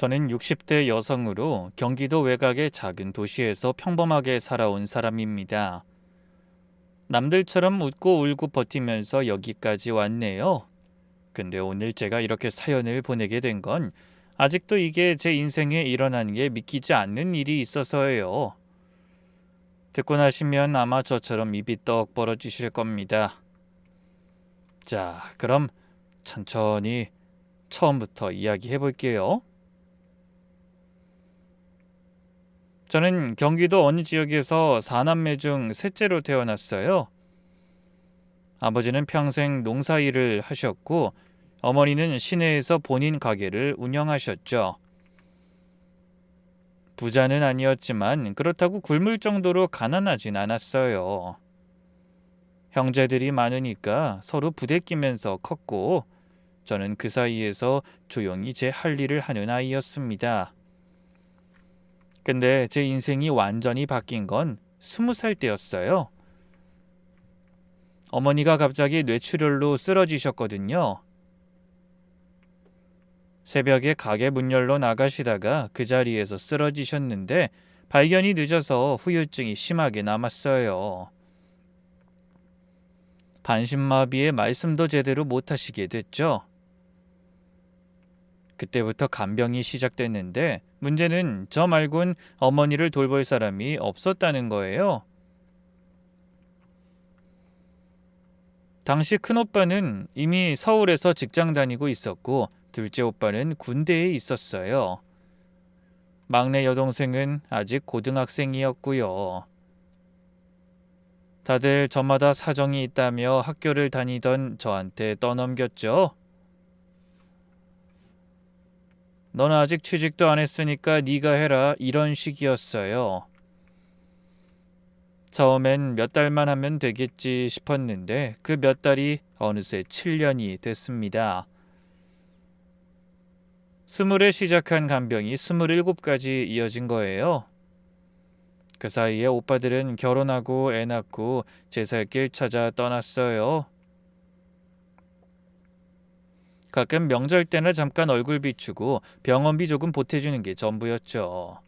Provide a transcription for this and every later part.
저는 60대 여성으로 경기도 외곽의 작은 도시에서 평범하게 살아온 사람입니다. 남들처럼 웃고 울고 버티면서 여기까지 왔네요. 근데 오늘 제가 이렇게 사연을 보내게 된 건 아직도 이게 제 인생에 일어난 게 믿기지 않는 일이 있어서예요. 듣고 나시면 아마 저처럼 입이 떡 벌어지실 겁니다. 자, 그럼 천천히 처음부터 이야기해 볼게요. 저는 경기도 어느 지역에서 4남매 중 셋째로 태어났어요. 아버지는 평생 농사일을 하셨고 어머니는 시내에서 본인 가게를 운영하셨죠. 부자는 아니었지만 그렇다고 굶을 정도로 가난하진 않았어요. 형제들이 많으니까 서로 부대끼면서 컸고 저는 그 사이에서 조용히 제 할 일을 하는 아이였습니다. 근데 제 인생이 완전히 바뀐 건 20살 때였어요. 어머니가 갑자기 뇌출혈로 쓰러지셨거든요. 새벽에 가게 문 열러 나가시다가 그 자리에서 쓰러지셨는데 발견이 늦어서 후유증이 심하게 남았어요. 반신마비에 말씀도 제대로 못하시게 됐죠. 그때부터 간병이 시작됐는데 문제는 저 말곤 어머니를 돌볼 사람이 없었다는 거예요. 당시 큰오빠는 이미 서울에서 직장 다니고 있었고 둘째 오빠는 군대에 있었어요. 막내 여동생은 아직 고등학생이었고요. 다들 저마다 사정이 있다며 학교를 다니던 저한테 떠넘겼죠. 너는 아직 취직도 안 했으니까 네가 해라 이런 식이었어요. 처음엔 몇 달만 하면 되겠지 싶었는데 그 몇 달이 어느새 7년이 됐습니다. 20에 시작한 간병이 27까지 이어진 거예요. 그 사이에 오빠들은 결혼하고 애 낳고 제 살 길 찾아 떠났어요. 가끔 명절 때나 잠깐 얼굴 비추고 병원비 조금 보태주는 게 전부였죠.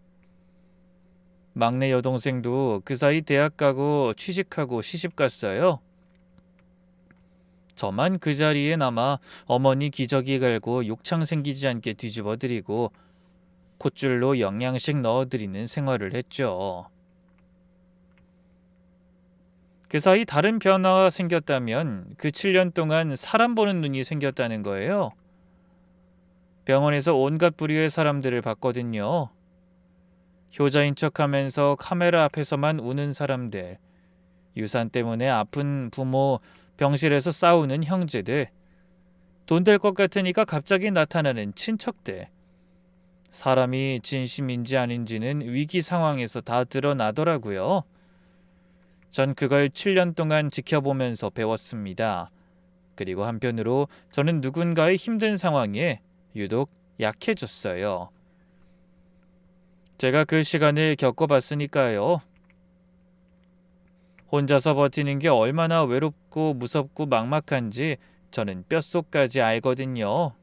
막내 여동생도 그 사이 대학 가고 취직하고 시집 갔어요. 저만 그 자리에 남아 어머니 기저귀 갈고 욕창 생기지 않게 뒤집어드리고 콧줄로 영양식 넣어드리는 생활을 했죠. 그 사이 다른 변화가 생겼다면 그 7년 동안 사람 보는 눈이 생겼다는 거예요. 병원에서 온갖 부류의 사람들을 봤거든요. 효자인 척하면서 카메라 앞에서만 우는 사람들, 유산 때문에 아픈 부모, 병실에서 싸우는 형제들, 돈 될 것 같으니까 갑자기 나타나는 친척들. 사람이 진심인지 아닌지는 위기 상황에서 다 드러나더라고요. 전 그걸 7년 동안 지켜보면서 배웠습니다. 그리고 한편으로 저는 누군가의 힘든 상황에 유독 약해졌어요. 제가 그 시간을 겪어봤으니까요. 혼자서 버티는 게 얼마나 외롭고 무섭고 막막한지 저는 뼛속까지 알거든요.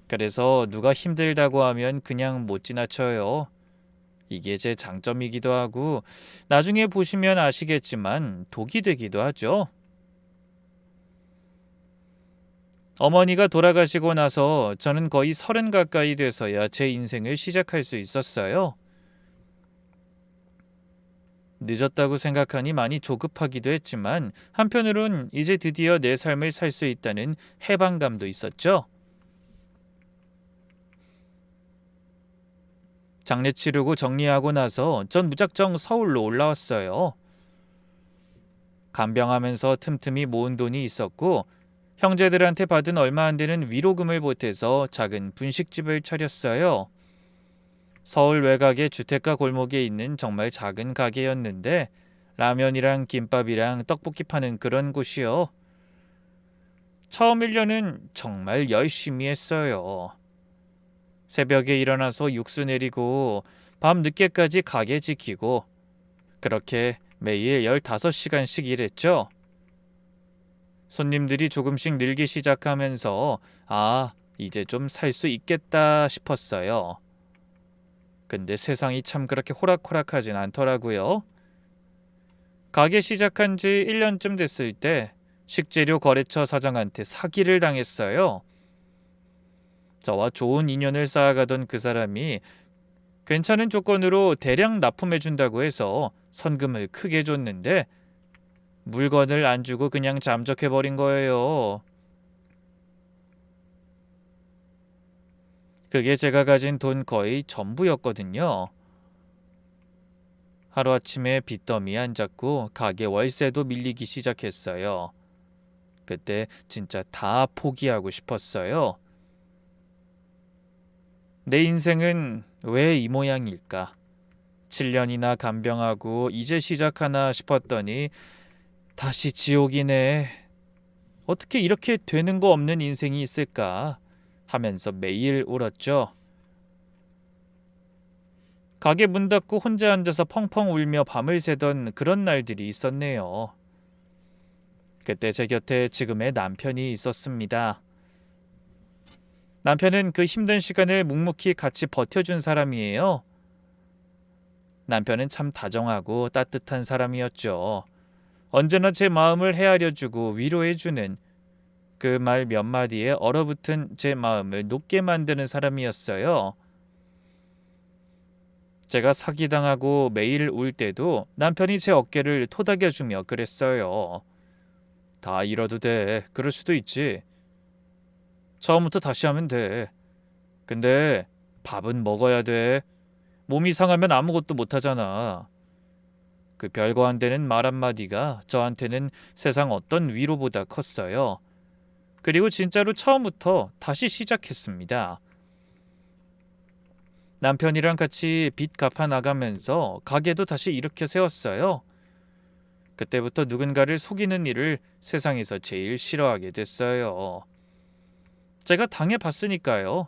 그래서 누가 힘들다고 하면 그냥 못 지나쳐요. 이게 제 장점이기도 하고 나중에 보시면 아시겠지만 독이 되기도 하죠. 어머니가 돌아가시고 나서 저는 거의 30 가까이 돼서야 제 인생을 시작할 수 있었어요. 늦었다고 생각하니 많이 조급하기도 했지만 한편으론 이제 드디어 내 삶을 살 수 있다는 해방감도 있었죠. 장례 치르고 정리하고 나서 전 무작정 서울로 올라왔어요. 간병하면서 틈틈이 모은 돈이 있었고 형제들한테 받은 얼마 안 되는 위로금을 보태서 작은 분식집을 차렸어요. 서울 외곽의 주택가 골목에 있는 정말 작은 가게였는데 라면이랑 김밥이랑 떡볶이 파는 그런 곳이요. 처음 1년은 정말 열심히 했어요. 새벽에 일어나서 육수 내리고 밤 늦게까지 가게 지키고 그렇게 매일 15시간씩 일했죠. 손님들이 조금씩 늘기 시작하면서 아, 이제 좀 살 수 있겠다 싶었어요. 근데 세상이 참 그렇게 호락호락하진 않더라고요. 가게 시작한 지 1년쯤 됐을 때 식재료 거래처 사장한테 사기를 당했어요. 저와 좋은 인연을 쌓아가던 그 사람이 괜찮은 조건으로 대량 납품해준다고 해서 선금을 크게 줬는데 물건을 안 주고 그냥 잠적해버린 거예요. 그게 제가 가진 돈 거의 전부였거든요. 하루아침에 빚더미 안 잡고 가게 월세도 밀리기 시작했어요. 그때 진짜 다 포기하고 싶었어요. 내 인생은 왜 이 모양일까? 7년이나 간병하고 이제 시작하나 싶었더니 다시 지옥이네. 어떻게 이렇게 되는 거 없는 인생이 있을까? 하면서 매일 울었죠. 가게 문 닫고 혼자 앉아서 펑펑 울며 밤을 새던 그런 날들이 있었네요. 그때 제 곁에 지금의 남편이 있었습니다. 남편은 그 힘든 시간을 묵묵히 같이 버텨준 사람이에요. 남편은 참 다정하고 따뜻한 사람이었죠. 언제나 제 마음을 헤아려주고 위로해주는 그 말 몇 마디에 얼어붙은 제 마음을 녹게 만드는 사람이었어요. 제가 사기당하고 매일 울 때도 남편이 제 어깨를 토닥여주며 그랬어요. 다 잃어도 돼. 그럴 수도 있지. 처음부터 다시 하면 돼. 근데 밥은 먹어야 돼. 몸이 상하면 아무것도 못하잖아. 그 별거 안 되는 말 한마디가 저한테는 세상 어떤 위로보다 컸어요. 그리고 진짜로 처음부터 다시 시작했습니다. 남편이랑 같이 빚 갚아 나가면서 가게도 다시 일으켜 세웠어요. 그때부터 누군가를 속이는 일을 세상에서 제일 싫어하게 됐어요. 제가 당해봤으니까요.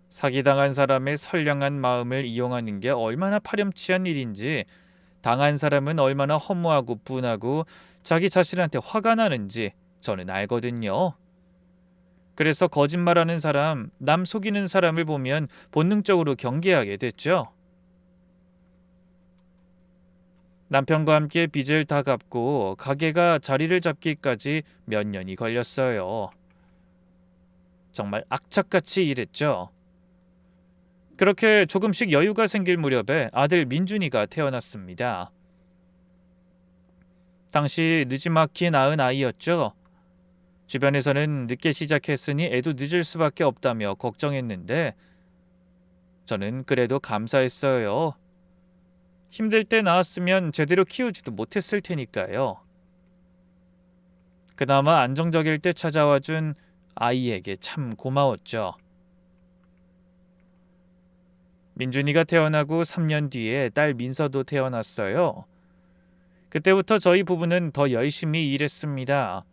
사기당한 사람의 선량한 마음을 이용하는 게 얼마나 파렴치한 일인지, 당한 사람은 얼마나 허무하고 분하고 자기 자신한테 화가 나는지 저는 알거든요. 그래서 거짓말하는 사람, 남 속이는 사람을 보면 본능적으로 경계하게 됐죠. 남편과 함께 빚을 다 갚고 가게가 자리를 잡기까지 몇 년이 걸렸어요. 정말 악착같이 일했죠. 그렇게 조금씩 여유가 생길 무렵에 아들 민준이가 태어났습니다. 당시 늦지막히 낳은 아이였죠. 주변에서는 늦게 시작했으니 애도 늦을 수밖에 없다며 걱정했는데 저는 그래도 감사했어요. 힘들 때 낳았으면 제대로 키우지도 못했을 테니까요. 그나마 안정적일 때 찾아와준 아이에게 참 고마웠죠. 민준이가 태어나고 3년 뒤에 딸 민서도 태어났어요. 그때부터 저희 부부는 더 열심히 일했습니다.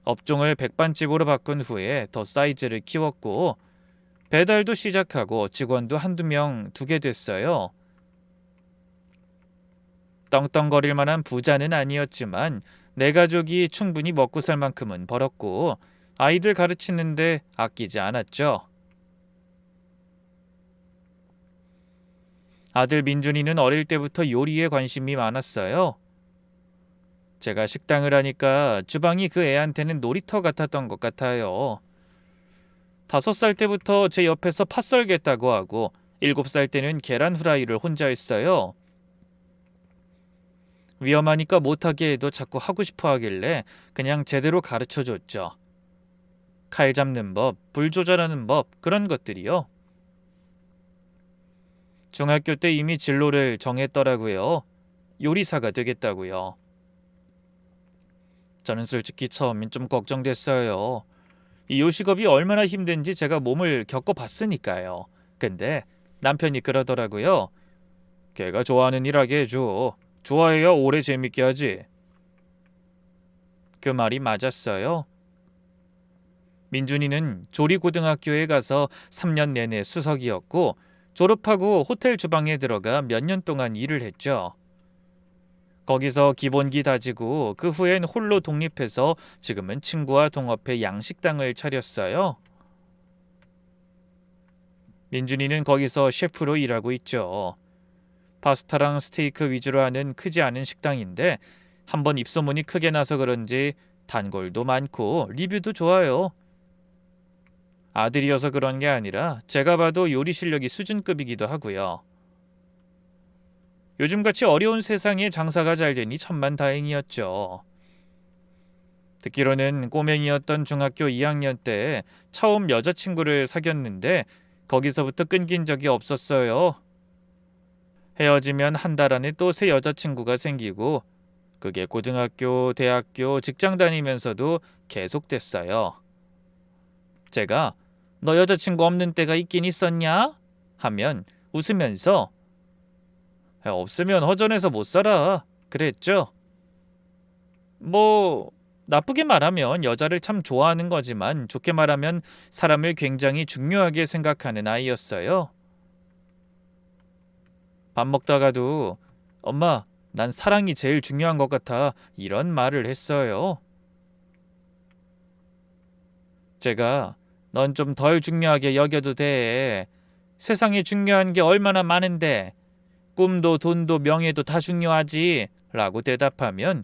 업종을 백반집으로 바꾼 후에 더 사이즈를 키웠고 배달도 시작하고 직원도 한두 명 두게 됐어요. 떵떵거릴 만한 부자는 아니었지만 내 가족이 충분히 먹고 살 만큼은 벌었고 아이들 가르치는데 아끼지 않았죠. 아들 민준이는 어릴 때부터 요리에 관심이 많았어요. 제가 식당을 하니까 주방이 그 애한테는 놀이터 같았던 것 같아요. 5살 때부터 제 옆에서 팥 썰겠다고 하고 7살 때는 계란 후라이를 혼자 했어요. 위험하니까 못하게 해도 자꾸 하고 싶어 하길래 그냥 제대로 가르쳐줬죠. 칼 잡는 법, 불 조절하는 법, 그런 것들이요. 중학교 때 이미 진로를 정했더라고요. 요리사가 되겠다고요. 저는 솔직히 처음엔 좀 걱정됐어요. 이 요식업이 얼마나 힘든지 제가 몸을 겪어봤으니까요. 근데 남편이 그러더라고요. 걔가 좋아하는 일 하게 해줘. 좋아해야 오래 재밌게 하지. 그 말이 맞았어요. 민준이는 조리고등학교에 가서 3년 내내 수석이었고 졸업하고 호텔 주방에 들어가 몇 년 동안 일을 했죠. 거기서 기본기 다지고 그 후엔 홀로 독립해서 지금은 친구와 동업해 양식당을 차렸어요. 민준이는 거기서 셰프로 일하고 있죠. 파스타랑 스테이크 위주로 하는 크지 않은 식당인데 한번 입소문이 크게 나서 그런지 단골도 많고 리뷰도 좋아요. 아들이어서 그런 게 아니라 제가 봐도 요리 실력이 수준급이기도 하고요. 요즘같이 어려운 세상에 장사가 잘 되니 천만다행이었죠. 듣기로는 꼬맹이였던 중학교 2학년 때 처음 여자친구를 사귀었는데 거기서부터 끊긴 적이 없었어요. 헤어지면 한 달 안에 또 새 여자친구가 생기고 그게 고등학교, 대학교, 직장 다니면서도 계속됐어요. 제가 너 여자친구 없는 때가 있긴 있었냐? 하면 웃으면서 없으면 허전해서 못 살아. 그랬죠. 뭐 나쁘게 말하면 여자를 참 좋아하는 거지만 좋게 말하면 사람을 굉장히 중요하게 생각하는 아이였어요. 밥 먹다가도 엄마, 난 사랑이 제일 중요한 것 같아 이런 말을 했어요. 제가 넌 좀 덜 중요하게 여겨도 돼. 세상에 중요한 게 얼마나 많은데 꿈도 돈도 명예도 다 중요하지 라고 대답하면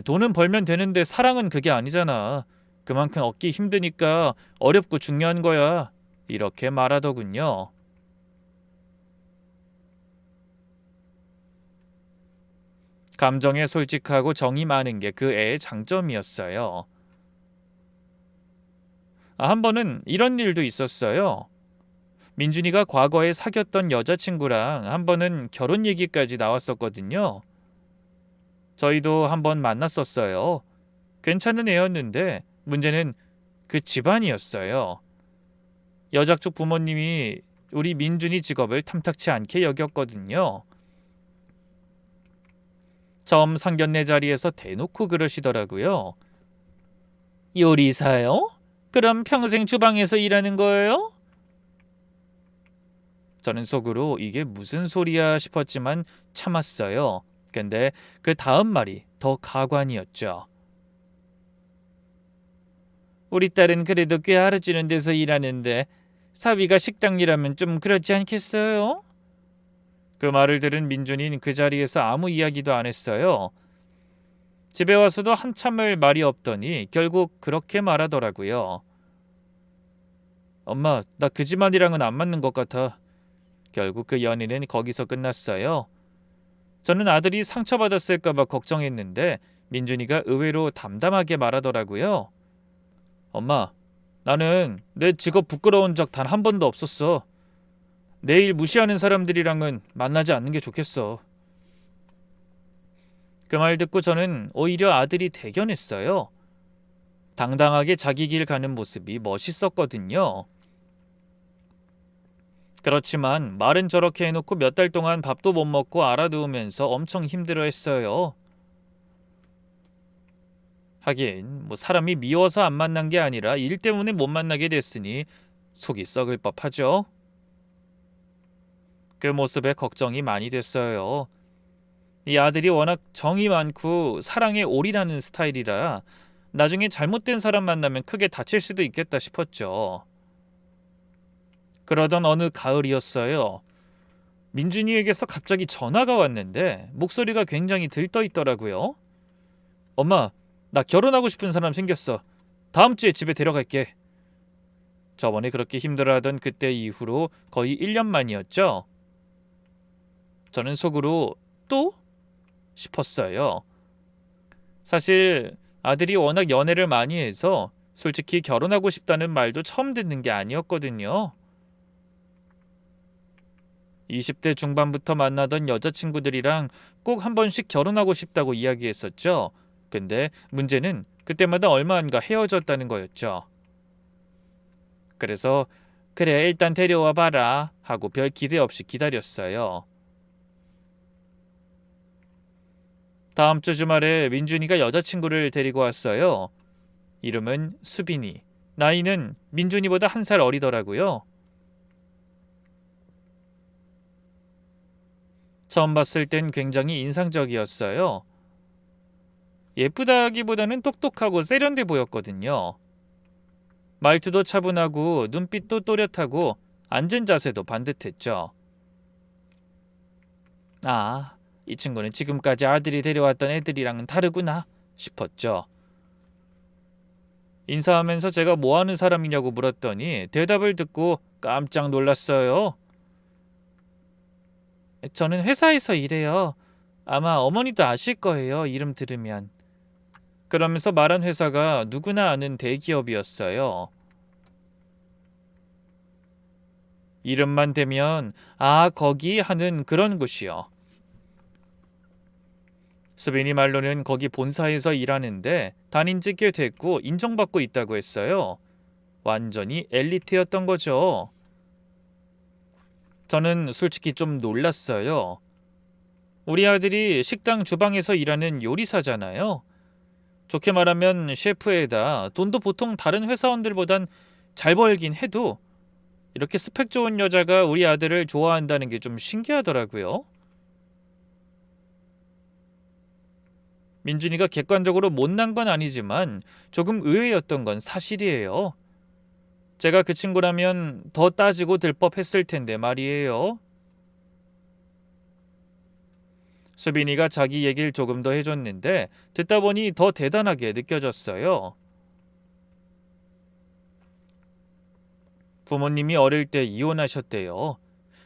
돈은 벌면 되는데 사랑은 그게 아니잖아. 그만큼 얻기 힘드니까 어렵고 중요한 거야. 이렇게 말하더군요. 감정에 솔직하고 정이 많은 게 그 애의 장점이었어요. 한 번은 이런 일도 있었어요. 민준이가 과거에 사귀었던 여자친구랑 한 번은 결혼 얘기까지 나왔었거든요. 저희도 한 번 만났었어요. 괜찮은 애였는데 문제는 그 집안이었어요. 여자 쪽 부모님이 우리 민준이 직업을 탐탁치 않게 여겼거든요. 처음 상견례 자리에서 대놓고 그러시더라고요. 요리사요? 그럼 평생 주방에서 일하는 거예요? 저는 속으로 이게 무슨 소리야 싶었지만 참았어요. 근데 그 다음 말이 더 가관이었죠. 우리 딸은 그래도 꽤 알아주는 데서 일하는데 사위가 식당 일하면 좀 그렇지 않겠어요? 그 말을 들은 민준이는 그 자리에서 아무 이야기도 안 했어요. 집에 와서도 한참을 말이 없더니 결국 그렇게 말하더라고요. 엄마, 나 그 집안이랑은 안 맞는 것 같아. 결국 그 연애는 거기서 끝났어요. 저는 아들이 상처받았을까봐 걱정했는데 민준이가 의외로 담담하게 말하더라고요. 엄마, 나는 내 직업 부끄러운 적 단 한 번도 없었어. 내일 무시하는 사람들이랑은 만나지 않는 게 좋겠어. 그 말 듣고 저는 오히려 아들이 대견했어요. 당당하게 자기 길 가는 모습이 멋있었거든요. 그렇지만 말은 저렇게 해놓고 몇 달 동안 밥도 못 먹고 알아두면서 엄청 힘들어했어요. 하긴 사람이 미워서 안 만난 게 아니라 일 때문에 못 만나게 됐으니 속이 썩을 법하죠. 그 모습에 걱정이 많이 됐어요. 이 아들이 워낙 정이 많고 사랑에 올인하는 스타일이라 나중에 잘못된 사람 만나면 크게 다칠 수도 있겠다 싶었죠. 그러던 어느 가을이었어요. 민준이에게서 갑자기 전화가 왔는데 목소리가 굉장히 들떠 있더라고요. 엄마, 나 결혼하고 싶은 사람 생겼어. 다음 주에 집에 데려갈게. 저번에 그렇게 힘들어하던 그때 이후로 거의 1년 만이었죠. 저는 속으로 또? 싶었어요. 사실 아들이 워낙 연애를 많이 해서 솔직히 결혼하고 싶다는 말도 처음 듣는 게 아니었거든요. 20대 중반부터 만나던 여자친구들이랑 꼭 한 번씩 결혼하고 싶다고 이야기했었죠. 근데 문제는 그때마다 얼마 안가 헤어졌다는 거였죠. 그래서 그래 일단 데려와 봐라 하고 별 기대 없이 기다렸어요. 다음 주 주말에 민준이가 여자친구를 데리고 왔어요. 이름은 수빈이. 나이는 민준이보다 1살 어리더라고요. 처음 봤을 땐 굉장히 인상적이었어요. 예쁘다기보다는 똑똑하고 세련돼 보였거든요. 말투도 차분하고 눈빛도 또렷하고 앉은 자세도 반듯했죠. 아, 이 친구는 지금까지 아들이 데려왔던 애들이랑은 다르구나 싶었죠. 인사하면서 제가 뭐 하는 사람이냐고 물었더니 대답을 듣고 깜짝 놀랐어요. 저는 회사에서 일해요. 아마 어머니도 아실 거예요, 이름 들으면. 그러면서 말한 회사가 누구나 아는 대기업이었어요. 이름만 대면 아, 거기 하는 그런 곳이요. 수빈이 말로는 거기 본사에서 일하는데 다닌 지 꽤 됐고 인정받고 있다고 했어요. 완전히 엘리트였던 거죠. 저는 솔직히 좀 놀랐어요. 우리 아들이 식당 주방에서 일하는 요리사잖아요. 좋게 말하면 셰프에다 돈도 보통 다른 회사원들보단 잘 벌긴 해도 이렇게 스펙 좋은 여자가 우리 아들을 좋아한다는 게 좀 신기하더라고요. 민준이가 객관적으로 못난 건 아니지만 조금 의외였던 건 사실이에요. 제가 그 친구라면 더 따지고 들 법했을 텐데 말이에요. 수빈이가 자기 얘기를 조금 더 해줬는데 듣다 보니 더 대단하게 느껴졌어요. 부모님이 어릴 때 이혼하셨대요.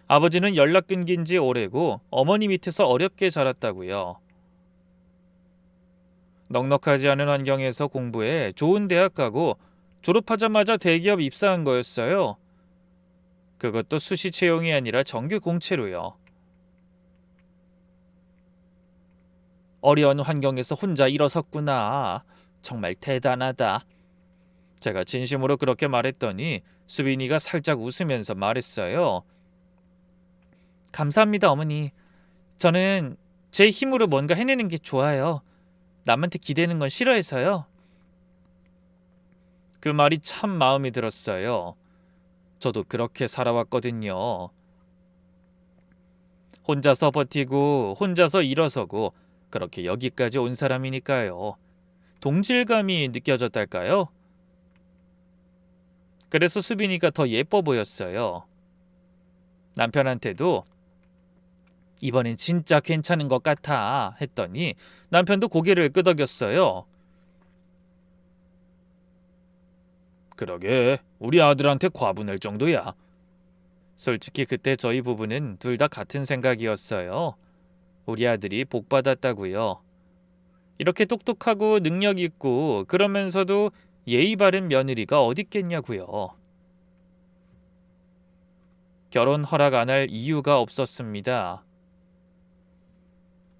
아버지는 연락 끊긴 지 오래고 어머니 밑에서 어렵게 자랐다고요. 넉넉하지 않은 환경에서 공부해 좋은 대학 가고 졸업하자마자 대기업 입사한 거였어요. 그것도 수시 채용이 아니라 정규 공채로요. 어려운 환경에서 혼자 일어섰구나. 정말 대단하다. 제가 진심으로 그렇게 말했더니 수빈이가 살짝 웃으면서 말했어요. 감사합니다, 어머니. 저는 제 힘으로 뭔가 해내는 게 좋아요. 남한테 기대는 건 싫어해서요. 그 말이 참 마음에 들었어요. 저도 그렇게 살아왔거든요. 혼자서 버티고 혼자서 일어서고 그렇게 여기까지 온 사람이니까요. 동질감이 느껴졌달까요? 그래서 수빈이가 더 예뻐 보였어요. 남편한테도 이번엔 진짜 괜찮은 것 같아 했더니 남편도 고개를 끄덕였어요. 그러게 우리 아들한테 과분할 정도야. 솔직히 그때 저희 부부는 둘 다 같은 생각이었어요. 우리 아들이 복 받았다고요. 이렇게 똑똑하고 능력 있고 그러면서도 예의 바른 며느리가 어딨겠냐고요. 결혼 허락 안 할 이유가 없었습니다.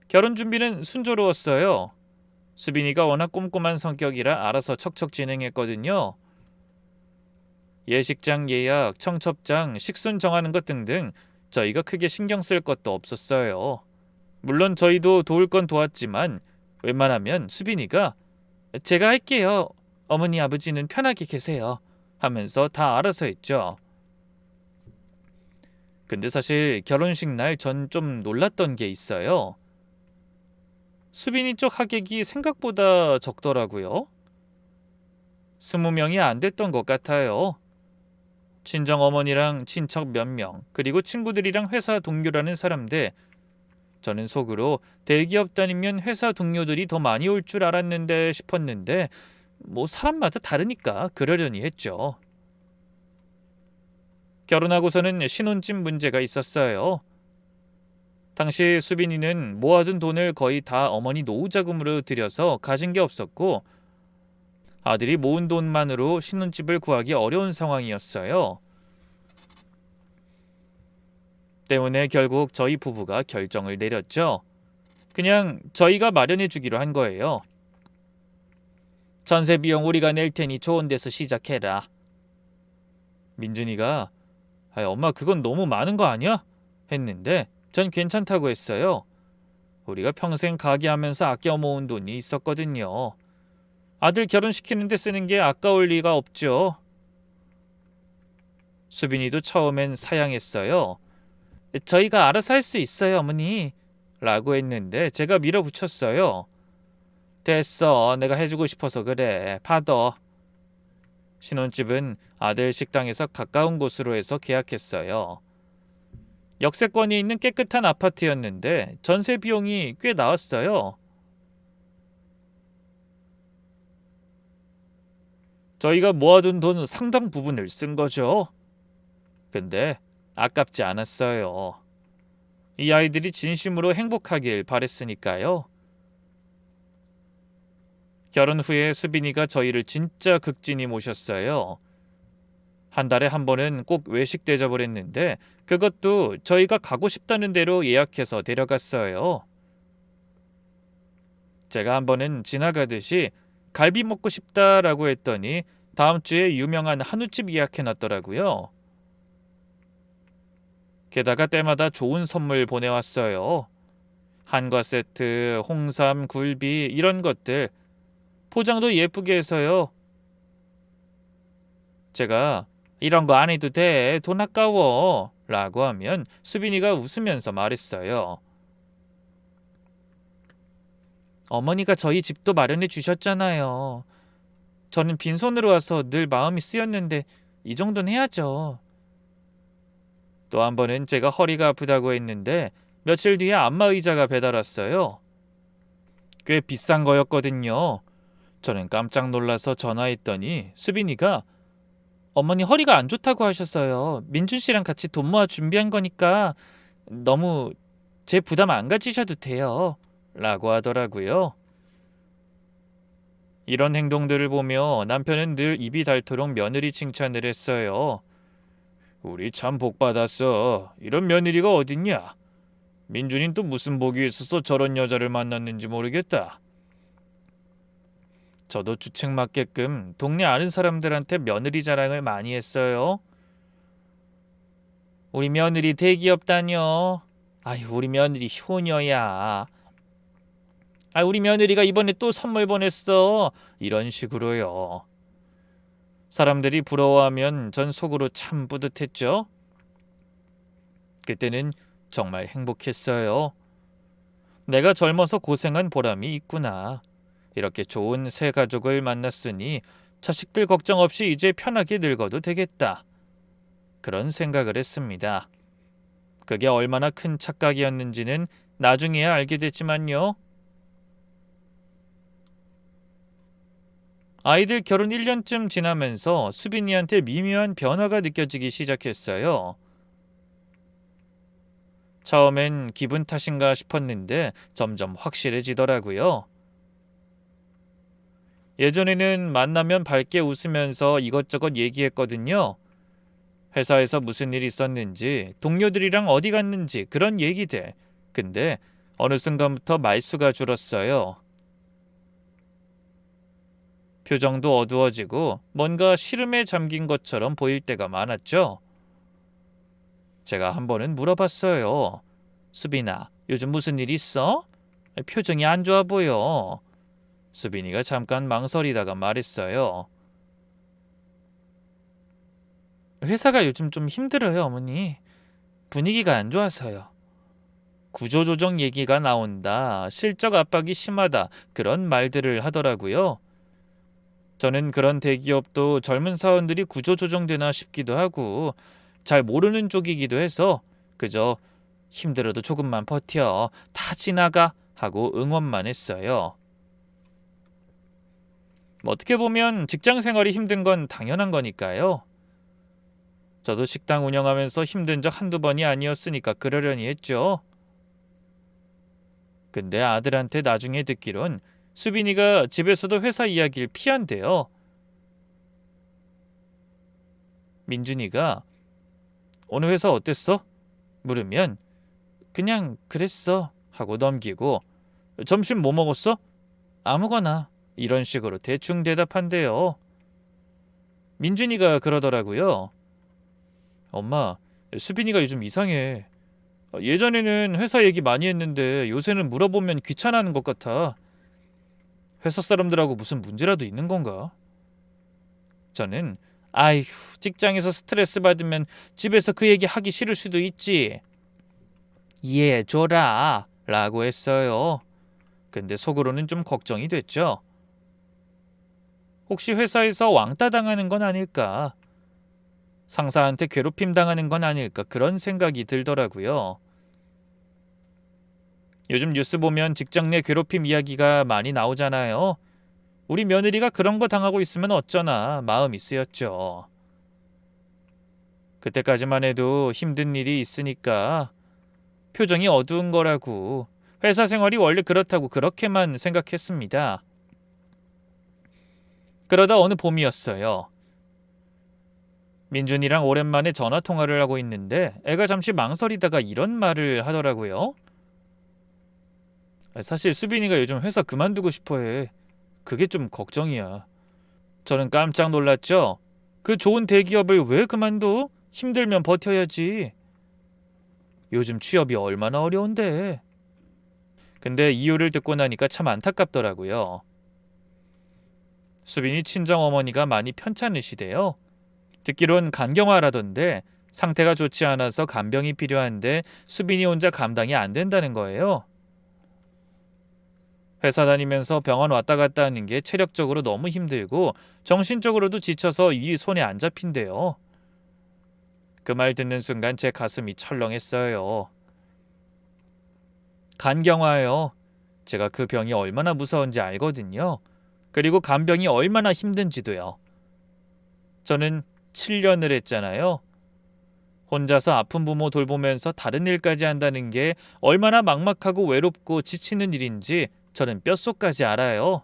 결혼 준비는 순조로웠어요. 수빈이가 워낙 꼼꼼한 성격이라 알아서 척척 진행했거든요. 예식장 예약, 청첩장, 식순 정하는 것 등등 저희가 크게 신경 쓸 것도 없었어요. 물론 저희도 도울 건 도왔지만 웬만하면 수빈이가 제가 할게요. 어머니 아버지는 편하게 계세요. 하면서 다 알아서 했죠. 근데 사실 결혼식 날 전 좀 놀랐던 게 있어요. 수빈이 쪽 하객이 생각보다 적더라고요. 20명이 안 됐던 것 같아요. 친정어머니랑 친척 몇 명, 그리고 친구들이랑 회사 동료라는 사람들. 저는 속으로 대기업 다니면 회사 동료들이 더 많이 올 줄 알았는데 싶었는데 뭐 사람마다 다르니까 그러려니 했죠. 결혼하고서는 신혼집 문제가 있었어요. 당시 수빈이는 모아둔 돈을 거의 다 어머니 노후자금으로 들여서 가진 게 없었고 아들이 모은 돈만으로 신혼집을 구하기 어려운 상황이었어요. 때문에 결국 저희 부부가 결정을 내렸죠. 그냥 저희가 마련해 주기로 한 거예요. 전세 비용 우리가 낼 테니 좋은 데서 시작해라. 민준이가 엄마 그건 너무 많은 거 아니야? 했는데 전 괜찮다고 했어요. 우리가 평생 가게 하면서 아껴 모은 돈이 있었거든요. 아들 결혼시키는데 쓰는 게 아까울 리가 없죠. 수빈이도 처음엔 사양했어요. 저희가 알아서 할 수 있어요, 어머니. 라고 했는데 제가 밀어붙였어요. 됐어. 내가 해주고 싶어서 그래. 받아. 신혼집은 아들 식당에서 가까운 곳으로 해서 계약했어요. 역세권이 있는 깨끗한 아파트였는데 전세 비용이 꽤 나왔어요. 저희가 모아둔 돈 상당 부분을 쓴 거죠. 근데 아깝지 않았어요. 이 아이들이 진심으로 행복하길 바랬으니까요. 결혼 후에 수빈이가 저희를 진짜 극진히 모셨어요. 한 달에 한 번은 꼭 외식 대접을 했는데 그것도 저희가 가고 싶다는 대로 예약해서 데려갔어요. 제가 한 번은 지나가듯이 갈비 먹고 싶다라고 했더니 다음 주에 유명한 한우집 예약해놨더라고요. 게다가 때마다 좋은 선물 보내왔어요. 한과 세트, 홍삼, 굴비 이런 것들 포장도 예쁘게 해서요. 제가 이런 거 안 해도 돼. 돈 아까워. 라고 하면 수빈이가 웃으면서 말했어요. 어머니가 저희 집도 마련해 주셨잖아요. 저는 빈손으로 와서 늘 마음이 쓰였는데 이 정도는 해야죠. 또 한 번은 제가 허리가 아프다고 했는데 며칠 뒤에 안마의자가 배달 왔어요. 꽤 비싼 거였거든요. 저는 깜짝 놀라서 전화했더니 수빈이가 어머니 허리가 안 좋다고 하셨어요. 민준 씨랑 같이 돈 모아 준비한 거니까 너무 제 부담 안 가지셔도 돼요. 라고 하더라고요. 이런 행동들을 보며 남편은 늘 입이 닳도록 며느리 칭찬을 했어요. 우리 참 복 받았어. 이런 며느리가 어딨냐? 민준이는 또 무슨 복이 있어서 저런 여자를 만났는지 모르겠다. 저도 주책 맞게끔 동네 아는 사람들한테 며느리 자랑을 많이 했어요. 우리 며느리 대기업 다녀. 아유, 우리 며느리 효녀야. 아, 우리 며느리가 이번에 또 선물 보냈어. 이런 식으로요. 사람들이 부러워하면 전 속으로 참 뿌듯했죠. 그때는 정말 행복했어요. 내가 젊어서 고생한 보람이 있구나. 이렇게 좋은 새 가족을 만났으니 자식들 걱정 없이 이제 편하게 늙어도 되겠다. 그런 생각을 했습니다. 그게 얼마나 큰 착각이었는지는 나중에야 알게 됐지만요. 아이들 결혼 1년쯤 지나면서 수빈이한테 미묘한 변화가 느껴지기 시작했어요. 처음엔 기분 탓인가 싶었는데 점점 확실해지더라고요. 예전에는 만나면 밝게 웃으면서 이것저것 얘기했거든요. 회사에서 무슨 일 있었는지, 동료들이랑 어디 갔는지 그런 얘기들. 근데 어느 순간부터 말수가 줄었어요. 표정도 어두워지고 뭔가 시름에 잠긴 것처럼 보일 때가 많았죠. 제가 한 번은 물어봤어요. 수빈아, 요즘 무슨 일 있어? 표정이 안 좋아 보여. 수빈이가 잠깐 망설이다가 말했어요. 회사가 요즘 좀 힘들어요, 어머니. 분위기가 안 좋아서요. 구조조정 얘기가 나온다. 실적 압박이 심하다. 그런 말들을 하더라고요. 저는 그런 대기업도 젊은 사원들이 구조조정되나 싶기도 하고 잘 모르는 쪽이기도 해서 그저 힘들어도 조금만 버텨. 다 지나가. 하고 응원만 했어요. 어떻게 보면 직장 생활이 힘든 건 당연한 거니까요. 저도 식당 운영하면서 힘든 적 한두 번이 아니었으니까 그러려니 했죠. 근데 아들한테 나중에 듣기론 수빈이가 집에서도 회사 이야기를 피한대요. 민준이가 오늘 회사 어땠어? 물으면 그냥 그랬어 하고 넘기고 점심 뭐 먹었어? 아무거나 이런 식으로 대충 대답한대요. 민준이가 그러더라고요. 엄마, 수빈이가 요즘 이상해. 예전에는 회사 얘기 많이 했는데 요새는 물어보면 귀찮아하는 것 같아. 회사 사람들하고 무슨 문제라도 있는 건가? 저는 아휴, 직장에서 스트레스 받으면 집에서 그 얘기 하기 싫을 수도 있지. 이해해줘라 라고 했어요. 근데 속으로는 좀 걱정이 됐죠. 혹시 회사에서 왕따 당하는 건 아닐까? 상사한테 괴롭힘 당하는 건 아닐까? 그런 생각이 들더라고요. 요즘 뉴스 보면 직장 내 괴롭힘 이야기가 많이 나오잖아요. 우리 며느리가 그런 거 당하고 있으면 어쩌나 마음이 쓰였죠. 그때까지만 해도 힘든 일이 있으니까 표정이 어두운 거라고, 회사 생활이 원래 그렇다고 그렇게만 생각했습니다. 그러다 어느 봄이었어요. 민준이랑 오랜만에 전화 통화를 하고 있는데 애가 잠시 망설이다가 이런 말을 하더라고요. 사실 수빈이가 요즘 회사 그만두고 싶어해. 그게 좀 걱정이야. 저는 깜짝 놀랐죠. 그 좋은 대기업을 왜 그만둬? 힘들면 버텨야지. 요즘 취업이 얼마나 어려운데. 근데 이유를 듣고 나니까 참 안타깝더라고요. 수빈이 친정어머니가 많이 편찮으시대요. 듣기론 간경화라던데 상태가 좋지 않아서 간병이 필요한데 수빈이 혼자 감당이 안 된다는 거예요. 회사 다니면서 병원 왔다 갔다 하는 게 체력적으로 너무 힘들고 정신적으로도 지쳐서 일이 손에 안 잡힌대요. 그 말 듣는 순간 제 가슴이 철렁했어요. 간경화요. 제가 그 병이 얼마나 무서운지 알거든요. 그리고 간병이 얼마나 힘든지도요. 저는 7년을 했잖아요. 혼자서 아픈 부모 돌보면서 다른 일까지 한다는 게 얼마나 막막하고 외롭고 지치는 일인지 저는 뼛속까지 알아요.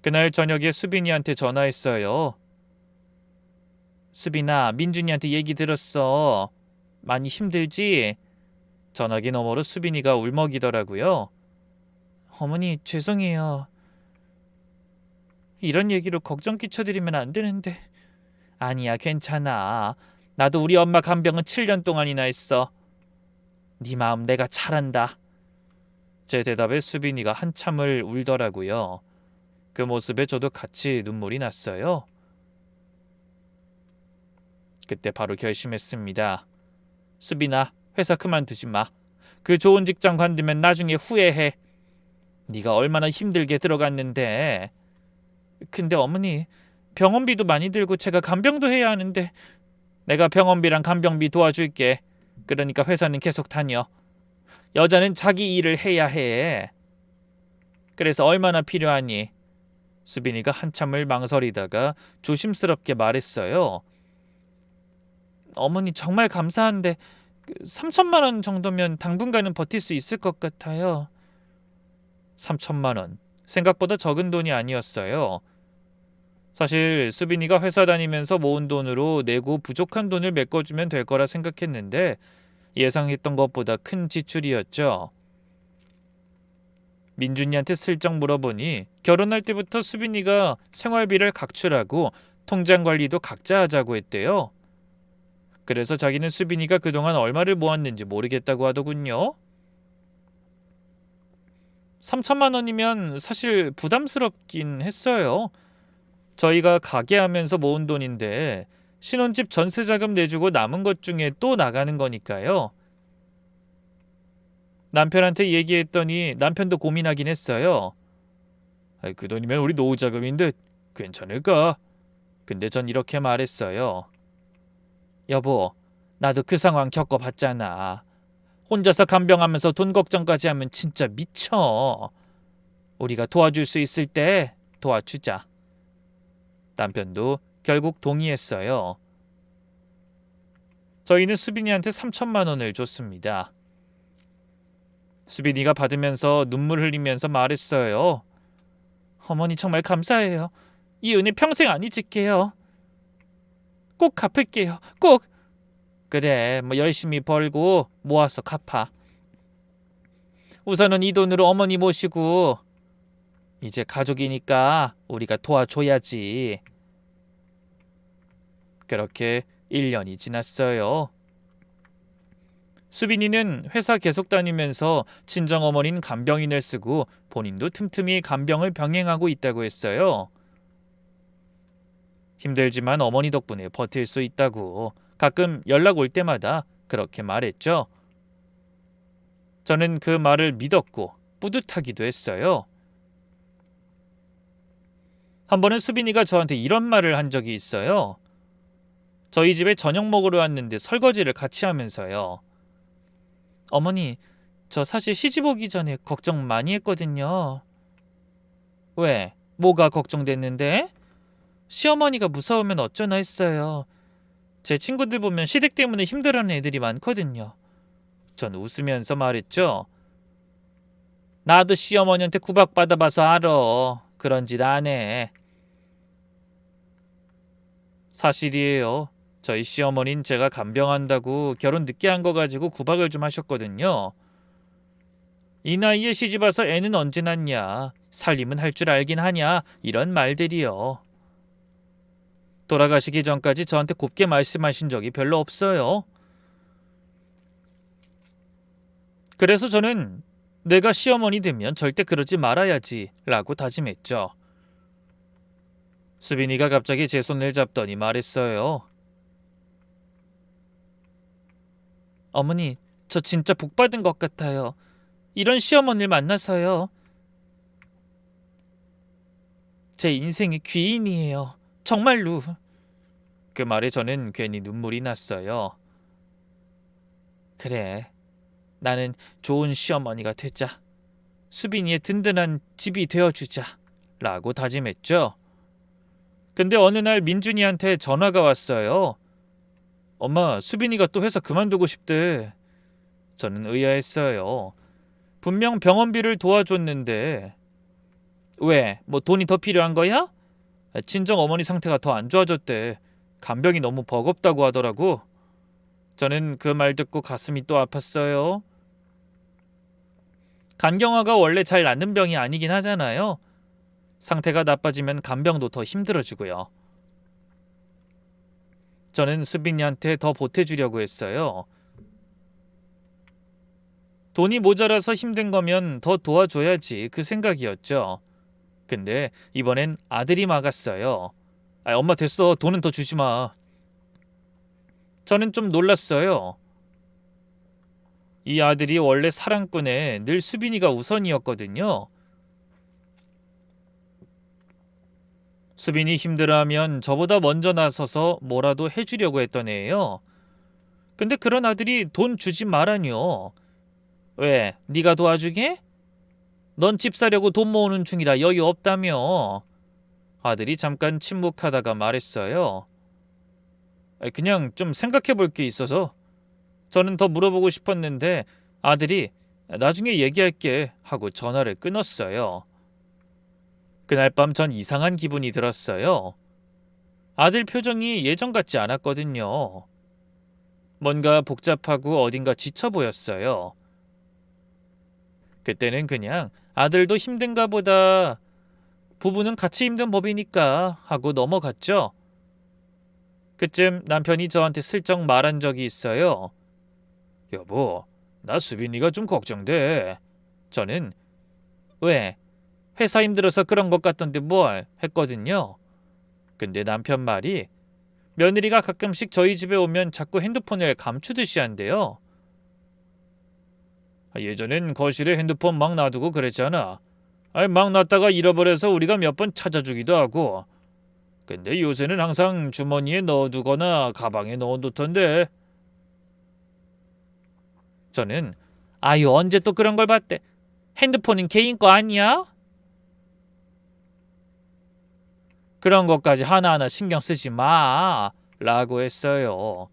그날 저녁에 수빈이한테 전화했어요. 수빈아, 민준이한테 얘기 들었어. 많이 힘들지? 전화기 너머로 수빈이가 울먹이더라고요. 어머니, 죄송해요. 이런 얘기로 걱정 끼쳐드리면 안 되는데. 아니야, 괜찮아. 나도 우리 엄마 간병은 7년 동안이나 했어. 네 마음 내가 잘 안다. 제 대답에 수빈이가 한참을 울더라고요. 그 모습에 저도 같이 눈물이 났어요. 그때 바로 결심했습니다. 수빈아, 회사 그만두지 마. 그 좋은 직장 관두면 나중에 후회해. 네가 얼마나 힘들게 들어갔는데. 근데 어머니, 병원비도 많이 들고 제가 간병도 해야 하는데. 내가 병원비랑 간병비 도와줄게. 그러니까 회사는 계속 다녀. 여자는 자기 일을 해야 해. 그래서 얼마나 필요하니? 수빈이가 한참을 망설이다가 조심스럽게 말했어요. 어머니, 정말 감사한데 3천만 원 정도면 당분간은 버틸 수 있을 것 같아요. 3천만 원. 생각보다 적은 돈이 아니었어요. 사실 수빈이가 회사 다니면서 모은 돈으로 내고 부족한 돈을 메꿔주면 될 거라 생각했는데 예상했던 것보다 큰 지출이었죠. 민준이한테 슬쩍 물어보니 결혼할 때부터 수빈이가 생활비를 각출하고 통장 관리도 각자 하자고 했대요. 그래서 자기는 수빈이가 그동안 얼마를 모았는지 모르겠다고 하더군요. 3천만 원이면 사실 부담스럽긴 했어요. 저희가 가게 하면서 모은 돈인데 신혼집 전세자금 내주고 남은 것 중에 또 나가는 거니까요. 남편한테 얘기했더니 남편도 고민하긴 했어요. 그 돈이면 우리 노후자금인데 괜찮을까? 근데 전 이렇게 말했어요. 여보, 나도 그 상황 겪어봤잖아. 혼자서 간병하면서 돈 걱정까지 하면 진짜 미쳐. 우리가 도와줄 수 있을 때 도와주자. 남편도 결국 동의했어요. 저희는 수빈이한테 3천만 원을 줬습니다. 수빈이가 받으면서 눈물 흘리면서 말했어요. 어머니 정말 감사해요. 이 은혜 평생 안 잊을게요. 꼭 갚을게요. 꼭. 그래, 뭐 열심히 벌고 모아서 갚아. 우선은 이 돈으로 어머니 모시고 이제 가족이니까 우리가 도와줘야지. 그렇게 1년이 지났어요. 수빈이는 회사 계속 다니면서 친정어머니는 간병인을 쓰고 본인도 틈틈이 간병을 병행하고 있다고 했어요. 힘들지만 어머니 덕분에 버틸 수 있다고 가끔 연락 올 때마다 그렇게 말했죠. 저는 그 말을 믿었고 뿌듯하기도 했어요. 한 번은 수빈이가 저한테 이런 말을 한 적이 있어요. 저희 집에 저녁 먹으러 왔는데 설거지를 같이 하면서요. 어머니, 저 사실 시집 오기 전에 걱정 많이 했거든요. 왜? 뭐가 걱정됐는데? 시어머니가 무서우면 어쩌나 했어요. 제 친구들 보면 시댁 때문에 힘들어하는 애들이 많거든요. 전 웃으면서 말했죠. 나도 시어머니한테 구박받아봐서 알아. 그런 짓 안 해. 사실이에요. 저희 시어머니는 제가 간병한다고 결혼 늦게 한 거 가지고 구박을 좀 하셨거든요. 이 나이에 시집 와서 애는 언제 낳냐. 살림은 할 줄 알긴 하냐. 이런 말들이요. 돌아가시기 전까지 저한테 곱게 말씀하신 적이 별로 없어요. 그래서 저는 내가 시어머니 되면 절대 그러지 말아야지 라고 다짐했죠. 수빈이가 갑자기 제 손을 잡더니 말했어요. 어머니, 저 진짜 복 받은 것 같아요. 이런 시어머니를 만나서요. 제 인생의 귀인이에요. 정말로. 그 말에 저는 괜히 눈물이 났어요. 그래, 나는 좋은 시어머니가 되자. 수빈이의 든든한 집이 되어주자 라고 다짐했죠. 근데 어느 날 민준이한테 전화가 왔어요. 엄마, 수빈이가 또 회사 그만두고 싶대. 저는 의아했어요. 분명 병원비를 도와줬는데. 왜? 뭐 돈이 더 필요한 거야? 친정 어머니 상태가 더 안 좋아졌대. 간병이 너무 버겁다고 하더라고. 저는 그 말 듣고 가슴이 또 아팠어요. 간경화가 원래 잘 낫는 병이 아니긴 하잖아요. 상태가 나빠지면 간병도 더 힘들어지고요. 저는 수빈이한테 더 보태주려고 했어요. 돈이 모자라서 힘든 거면 더 도와줘야지 그 생각이었죠. 근데 이번엔 아들이 막았어요. 엄마 됐어. 돈은 더 주지 마. 저는 좀 놀랐어요. 이 아들이 원래 사랑꾼에 늘 수빈이가 우선이었거든요. 수빈이 힘들어하면 저보다 먼저 나서서 뭐라도 해주려고 했던 애예요. 근데 그런 아들이 돈 주지 말라뇨. 왜? 네가 도와주게? 넌 집 사려고 돈 모으는 중이라 여유 없다며. 아들이 잠깐 침묵하다가 말했어요. 그냥 좀 생각해 볼 게 있어서. 저는 더 물어보고 싶었는데 아들이 나중에 얘기할게 하고 전화를 끊었어요. 그날 밤 전 이상한 기분이 들었어요. 아들 표정이 예전 같지 않았거든요. 뭔가 복잡하고 어딘가 지쳐 보였어요. 그때는 그냥 아들도 힘든가 보다. 부부는 같이 힘든 법이니까 하고 넘어갔죠. 그쯤 남편이 저한테 슬쩍 말한 적이 있어요. 여보, 나 수빈이가 좀 걱정돼. 저는 왜? 회사 힘들어서 그런 것 같던데 뭘 했거든요. 근데 남편 말이 며느리가 가끔씩 저희 집에 오면 자꾸 핸드폰을 감추듯이 한대요. 예전엔 거실에 핸드폰 막 놔두고 그랬잖아. 막 놨다가 잃어버려서 우리가 몇 번 찾아주기도 하고. 근데 요새는 항상 주머니에 넣어두거나 가방에 넣어놓던데. 저는 아유 언제 또 그런 걸 봤대. 핸드폰은 개인 거 아니야? 그런 것까지 하나하나 신경 쓰지 마 라고 했어요.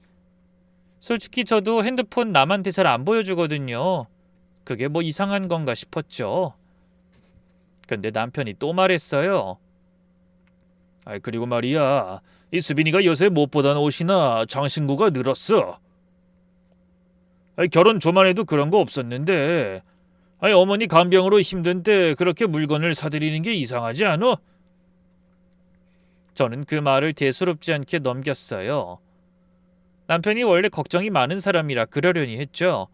솔직히 저도 핸드폰 남한테 잘 안 보여주거든요. 그게 뭐 이상한 건가 싶었죠. 근데 남편이 또 말했어요. 그리고 말이야, 이 수빈이가 요새 못 보던 옷이나 장신구가 늘었어. 결혼 초반에도 그런 거 없었는데 어머니 간병으로 힘든 때 그렇게 물건을 사드리는 게 이상하지 않아? 저는 그 말을 대수롭지 않게 넘겼어요. 남편이 원래 걱정이 많은 사람이라 그러려니 했죠.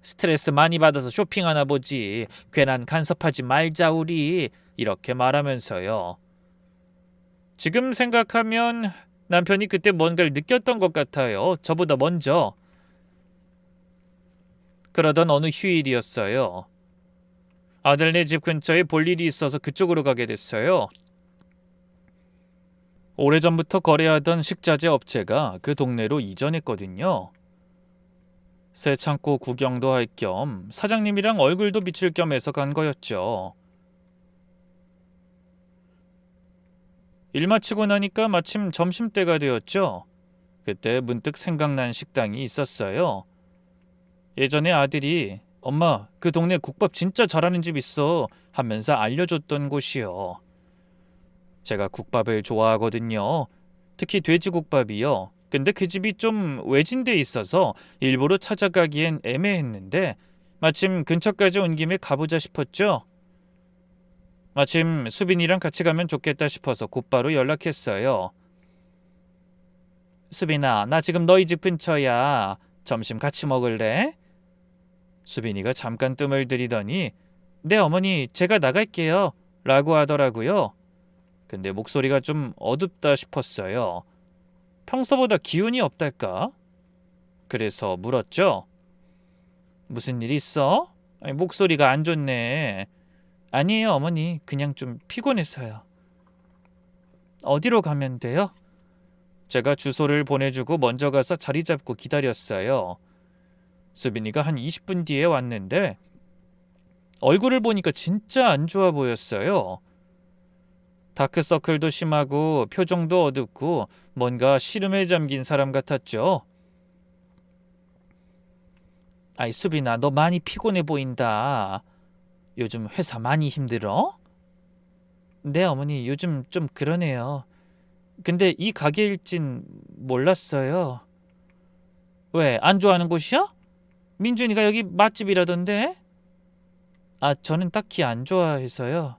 스트레스 많이 받아서 쇼핑하나 보지. 괜한 간섭하지 말자 우리. 이렇게 말하면서요. 지금 생각하면 남편이 그때 뭔가를 느꼈던 것 같아요. 저보다 먼저. 그러던 어느 휴일이었어요. 아들네 집 근처에 볼 일이 있어서 그쪽으로 가게 됐어요. 오래전부터 거래하던 식자재 업체가 그 동네로 이전했거든요. 새 창고 구경도 할 겸 사장님이랑 얼굴도 비출 겸 해서 간 거였죠. 일 마치고 나니까 마침 점심때가 되었죠. 그때 문득 생각난 식당이 있었어요. 예전에 아들이 엄마, 그 동네 국밥 진짜 잘하는 집 있어 하면서 알려줬던 곳이요. 제가 국밥을 좋아하거든요. 특히 돼지국밥이요. 근데 그 집이 좀 외진데 있어서 일부러 찾아가기엔 애매했는데 마침 근처까지 온 김에 가보자 싶었죠. 마침 수빈이랑 같이 가면 좋겠다 싶어서 곧바로 연락했어요. 수빈아, 나 지금 너희 집 근처야. 점심 같이 먹을래? 수빈이가 잠깐 뜸을 들이더니 네 어머니, 제가 나갈게요 라고 하더라고요. 근데 목소리가 좀 어둡다 싶었어요. 평소보다 기운이 없달까? 그래서 물었죠. 무슨 일 있어? 아니, 목소리가 안 좋네. 아니에요 어머니, 그냥 좀 피곤해서요. 어디로 가면 돼요? 제가 주소를 보내주고 먼저 가서 자리 잡고 기다렸어요. 수빈이가 한 20분 뒤에 왔는데 얼굴을 보니까 진짜 안 좋아 보였어요. 다크서클도 심하고 표정도 어둡고 뭔가 시름에 잠긴 사람 같았죠. 아이 수빈아, 너 많이 피곤해 보인다. 요즘 회사 많이 힘들어? 네 어머니, 요즘 좀 그러네요. 근데 이 가게일진 몰랐어요. 왜, 안 좋아하는 곳이야? 민준이가 여기 맛집이라던데? 아, 저는 딱히 안 좋아해서요.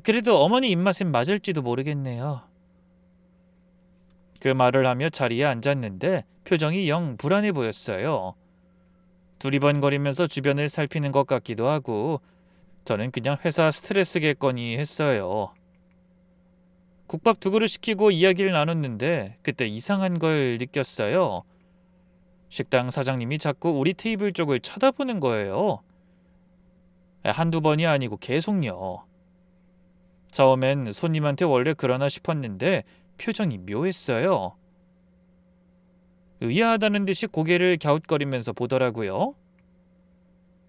그래도 어머니 입맛엔 맞을지도 모르겠네요. 그 말을 하며 자리에 앉았는데 표정이 영 불안해 보였어요. 두리번거리면서 주변을 살피는 것 같기도 하고 저는 그냥 회사 스트레스겠거니 했어요. 국밥 2그릇 시키고 이야기를 나눴는데 그때 이상한 걸 느꼈어요. 식당 사장님이 자꾸 우리 테이블 쪽을 쳐다보는 거예요. 한두 번이 아니고 계속요. 처음엔 손님한테 원래 그러나 싶었는데 표정이 묘했어요. 의아하다는 듯이 고개를 갸웃거리면서 보더라고요.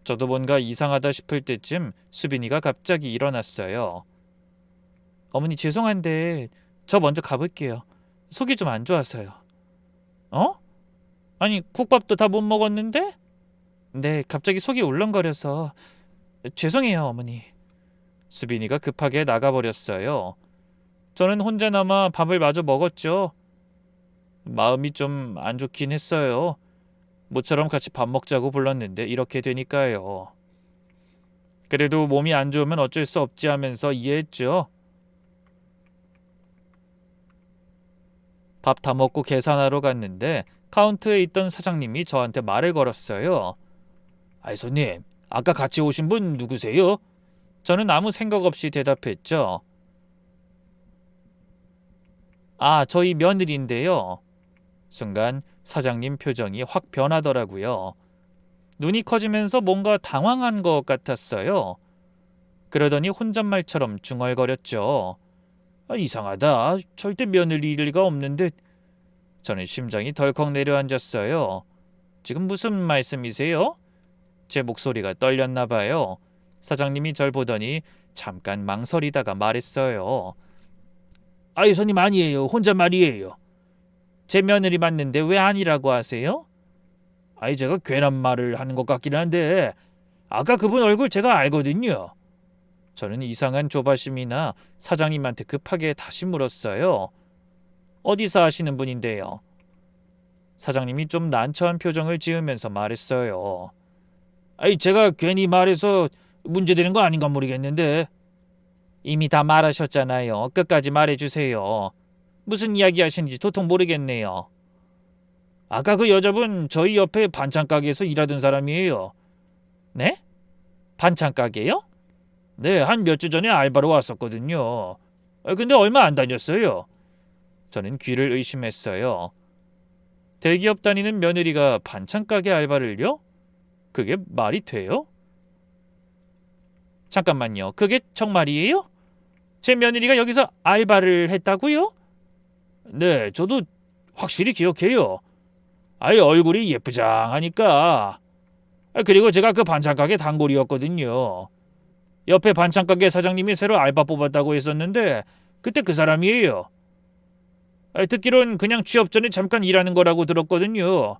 저도 뭔가 이상하다 싶을 때쯤 수빈이가 갑자기 일어났어요. 어머니 죄송한데 저 먼저 가볼게요. 속이 좀 안 좋아서요. 어? 아니 국밥도 다 못 먹었는데? 네, 갑자기 속이 울렁거려서 죄송해요 어머니. 수빈이가 급하게 나가버렸어요. 저는 혼자 남아 밥을 마저 먹었죠. 마음이 좀 안 좋긴 했어요. 모처럼 같이 밥 먹자고 불렀는데 이렇게 되니까요. 그래도 몸이 안 좋으면 어쩔 수 없지 하면서 이해했죠. 밥 다 먹고 계산하러 갔는데 카운트에 있던 사장님이 저한테 말을 걸었어요. 아이 손님, 아까 같이 오신 분 누구세요? 저는 아무 생각 없이 대답했죠. 아, 저희 며느리인데요. 순간 사장님 표정이 확 변하더라고요. 눈이 커지면서 뭔가 당황한 것 같았어요. 그러더니 혼잣말처럼 중얼거렸죠. 아, 이상하다. 절대 며느리일 리가 없는데. 저는 심장이 덜컥 내려앉았어요. 지금 무슨 말씀이세요? 제 목소리가 떨렸나 봐요. 사장님이 절 보더니 잠깐 망설이다가 말했어요. 아이 손님 아니에요. 혼잣말이에요. 제 며느리 맞는데 왜 아니라고 하세요? 아이 제가 괜한 말을 하는 것 같긴 한데 아까 그분 얼굴 제가 알거든요. 저는 이상한 조바심이나 사장님한테 급하게 다시 물었어요. 어디서 하시는 분인데요? 사장님이 좀 난처한 표정을 지으면서 말했어요. 아이 제가 괜히 말해서 문제되는 거 아닌가 모르겠는데. 이미 다 말하셨잖아요. 끝까지 말해주세요. 무슨 이야기 하시는지 도통 모르겠네요. 아까 그 여자분 저희 옆에 반찬 가게에서 일하던 사람이에요. 네? 반찬 가게요? 네, 한 몇 주 전에 알바로 왔었거든요. 근데 얼마 안 다녔어요. 저는 귀를 의심했어요. 대기업 다니는 며느리가 반찬 가게 알바를요? 그게 말이 돼요? 잠깐만요. 그게 정말이에요? 제 며느리가 여기서 알바를 했다고요? 네, 저도 확실히 기억해요. 아이 얼굴이 예쁘장하니까. 그리고 제가 그 반찬가게 단골이었거든요. 옆에 반찬가게 사장님이 새로 알바 뽑았다고 했었는데 그때 그 사람이에요. 듣기론 그냥 취업 전에 잠깐 일하는 거라고 들었거든요.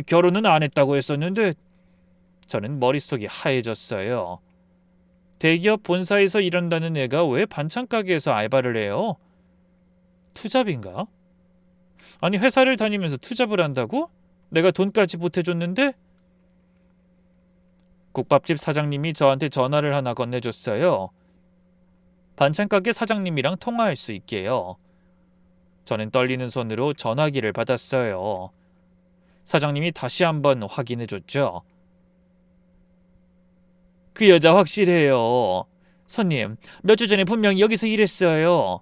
결혼은 안 했다고 했었는데 저는 머릿속이 하얘졌어요. 대기업 본사에서 일한다는 애가 왜 반찬가게에서 알바를 해요? 투잡인가? 아니 회사를 다니면서 투잡을 한다고? 내가 돈까지 보태줬는데? 국밥집 사장님이 저한테 전화를 하나 건네줬어요. 반찬가게 사장님이랑 통화할 수 있게요. 저는 떨리는 손으로 전화기를 받았어요. 사장님이 다시 한번 확인해줬죠. 그 여자 확실해요. 손님, 몇 주 전에 분명히 여기서 일했어요.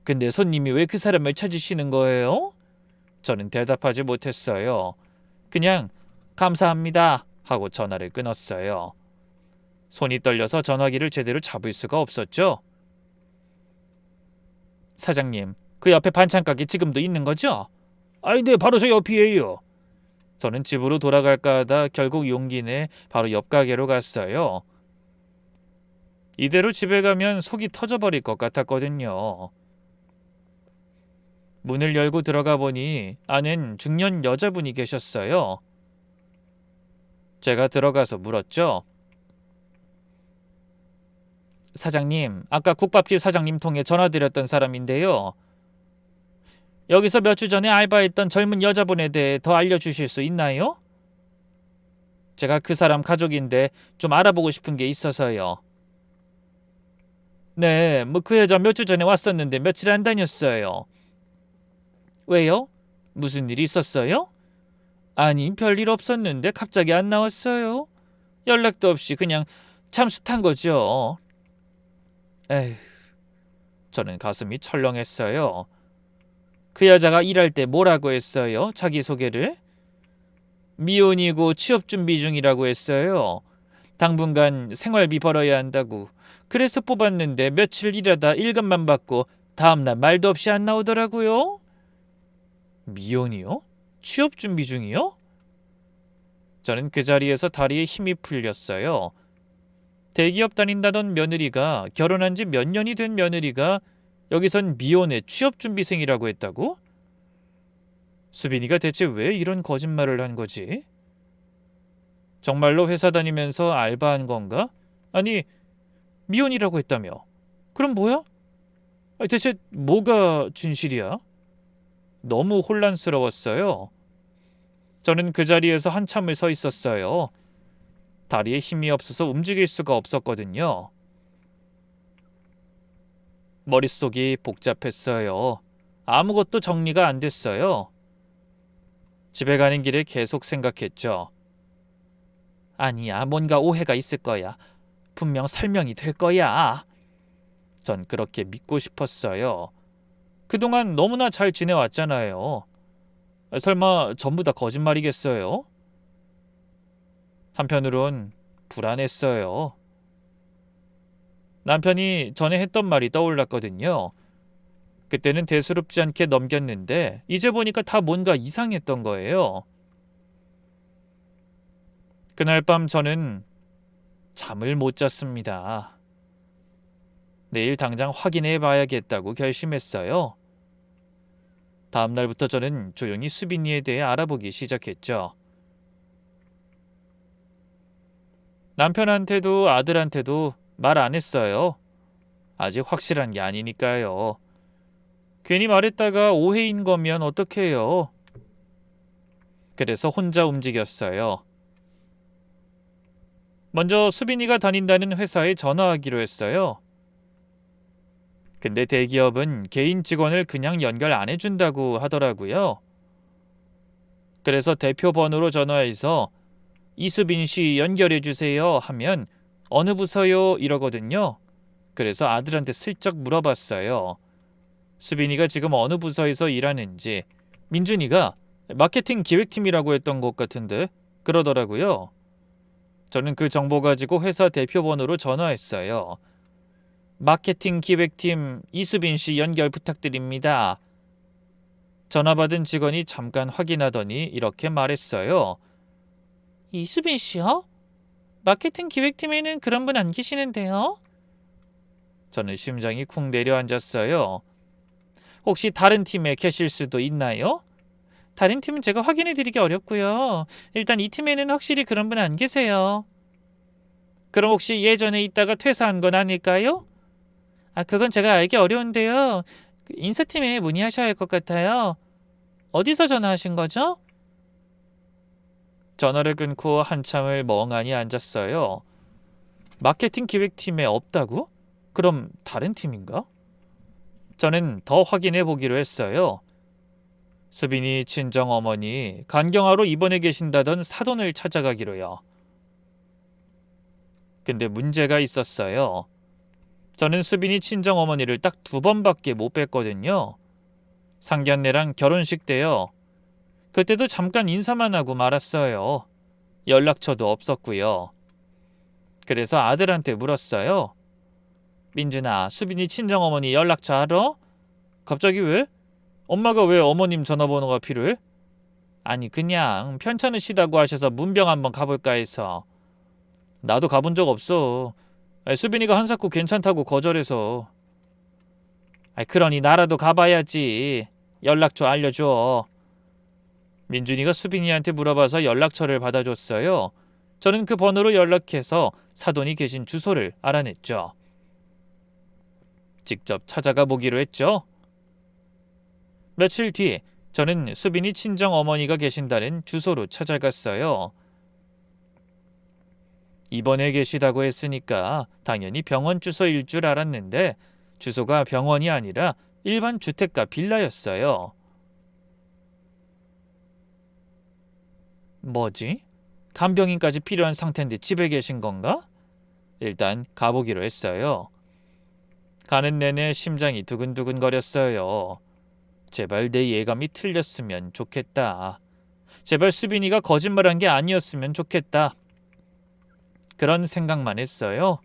근데 손님이 왜 그 사람을 찾으시는 거예요? 저는 대답하지 못했어요. 그냥 감사합니다 하고 전화를 끊었어요. 손이 떨려서 전화기를 제대로 잡을 수가 없었죠. 사장님, 그 옆에 반찬가게 지금도 있는 거죠? 아이, 네, 바로 저 옆이에요. 저는 집으로 돌아갈까 하다 결국 용기 내 바로 옆 가게로 갔어요. 이대로 집에 가면 속이 터져버릴 것 같았거든요. 문을 열고 들어가 보니 안엔 중년 여자분이 계셨어요. 제가 들어가서 물었죠. 사장님, 아까 국밥집 사장님 통해 전화드렸던 사람인데요. 여기서 몇 주 전에 알바했던 젊은 여자분에 대해 더 알려주실 수 있나요? 제가 그 사람 가족인데 좀 알아보고 싶은 게 있어서요. 네, 뭐 그 여자 몇 주 전에 왔었는데 며칠 안 다녔어요. 왜요? 무슨 일이 있었어요? 아니, 별일 없었는데 갑자기 안 나왔어요. 연락도 없이 그냥 잠수탄 거죠. 에휴, 저는 가슴이 철렁했어요. 그 여자가 일할 때 뭐라고 했어요? 자기소개를? 미혼이고 취업 준비 중이라고 했어요. 당분간 생활비 벌어야 한다고. 그래서 뽑았는데 며칠 일하다 일급만 받고 다음날 말도 없이 안 나오더라고요. 미혼이요? 취업 준비 중이요? 저는 그 자리에서 다리에 힘이 풀렸어요. 대기업 다닌다던 며느리가 결혼한 지 몇 년이 된 며느리가 여기선 미혼의 취업 준비생이라고 했다고? 수빈이가 대체 왜 이런 거짓말을 한 거지? 정말로 회사 다니면서 알바한 건가? 아니, 미혼이라고 했다며. 그럼 뭐야? 대체 뭐가 진실이야? 너무 혼란스러웠어요. 저는 그 자리에서 한참을 서 있었어요. 다리에 힘이 없어서 움직일 수가 없었거든요. 머릿속이 복잡했어요. 아무것도 정리가 안 됐어요. 집에 가는 길에 계속 생각했죠. 아니야, 뭔가 오해가 있을 거야. 분명 설명이 될 거야. 전 그렇게 믿고 싶었어요. 그동안 너무나 잘 지내왔잖아요. 설마 전부 다 거짓말이겠어요? 한편으론 불안했어요. 남편이 전에 했던 말이 떠올랐거든요. 그때는 대수롭지 않게 넘겼는데 이제 보니까 다 뭔가 이상했던 거예요. 그날 밤 저는 잠을 못 잤습니다. 내일 당장 확인해 봐야겠다고 결심했어요. 다음 날부터 저는 조용히 수빈이에 대해 알아보기 시작했죠. 남편한테도 아들한테도 말 안 했어요. 아직 확실한 게 아니니까요. 괜히 말했다가 오해인 거면 어떡해요. 그래서 혼자 움직였어요. 먼저 수빈이가 다닌다는 회사에 전화하기로 했어요. 근데 대기업은 개인 직원을 그냥 연결 안 해준다고 하더라고요. 그래서 대표 번호로 전화해서 이수빈 씨 연결해 주세요 하면 어느 부서요 이러거든요. 그래서 아들한테 슬쩍 물어봤어요. 수빈이가 지금 어느 부서에서 일하는지. 민준이가 마케팅 기획팀이라고 했던 것 같은데 그러더라고요. 저는 그 정보 가지고 회사 대표 번호로 전화했어요. 마케팅 기획팀 이수빈 씨 연결 부탁드립니다. 전화 받은 직원이 잠깐 확인하더니 이렇게 말했어요. 이수빈 씨요? 마케팅 기획팀에는 그런 분 안 계시는데요? 저는 심장이 쿵 내려앉았어요. 혹시 다른 팀에 계실 수도 있나요? 다른 팀은 제가 확인해 드리기 어렵고요. 일단 이 팀에는 확실히 그런 분 안 계세요. 그럼 혹시 예전에 있다가 퇴사한 건 아닐까요? 그건 제가 알기 어려운데요. 인사팀에 문의하셔야 할 것 같아요. 어디서 전화하신 거죠? 전화를 끊고 한참을 멍하니 앉았어요. 마케팅 기획팀에 없다고? 그럼 다른 팀인가? 저는 더 확인해 보기로 했어요. 수빈이 친정어머니 간경화로 입원해 계신다던 사돈을 찾아가기로요. 근데 문제가 있었어요. 저는 수빈이 친정어머니를 딱 2번밖에 못 뵀거든요. 상견례랑 결혼식 때요. 그때도 잠깐 인사만 하고 말았어요. 연락처도 없었고요. 그래서 아들한테 물었어요. 민준아, 수빈이 친정어머니 연락처 알아? 갑자기 왜? 엄마가 왜 어머님 전화번호가 필요해? 아니 그냥 편찮으시다고 하셔서 문병 한번 가볼까 해서. 나도 가본 적 없어. 수빈이가 한사코 괜찮다고 거절해서. 그러니 나라도 가봐야지. 연락처 알려줘. 민준이가 수빈이한테 물어봐서 연락처를 받아줬어요. 저는 그 번호로 연락해서 사돈이 계신 주소를 알아냈죠. 직접 찾아가 보기로 했죠. 며칠 뒤 저는 수빈이 친정 어머니가 계신다는 주소로 찾아갔어요. 입원해 계시다고 했으니까 당연히 병원 주소일 줄 알았는데 주소가 병원이 아니라 일반 주택가 빌라였어요. 뭐지? 간병인까지 필요한 상태인데 집에 계신 건가? 일단 가보기로 했어요. 가는 내내 심장이 두근두근거렸어요. 제발 내 예감이 틀렸으면 좋겠다. 제발 수빈이가 거짓말한 게 아니었으면 좋겠다. 그런 생각만 했어요.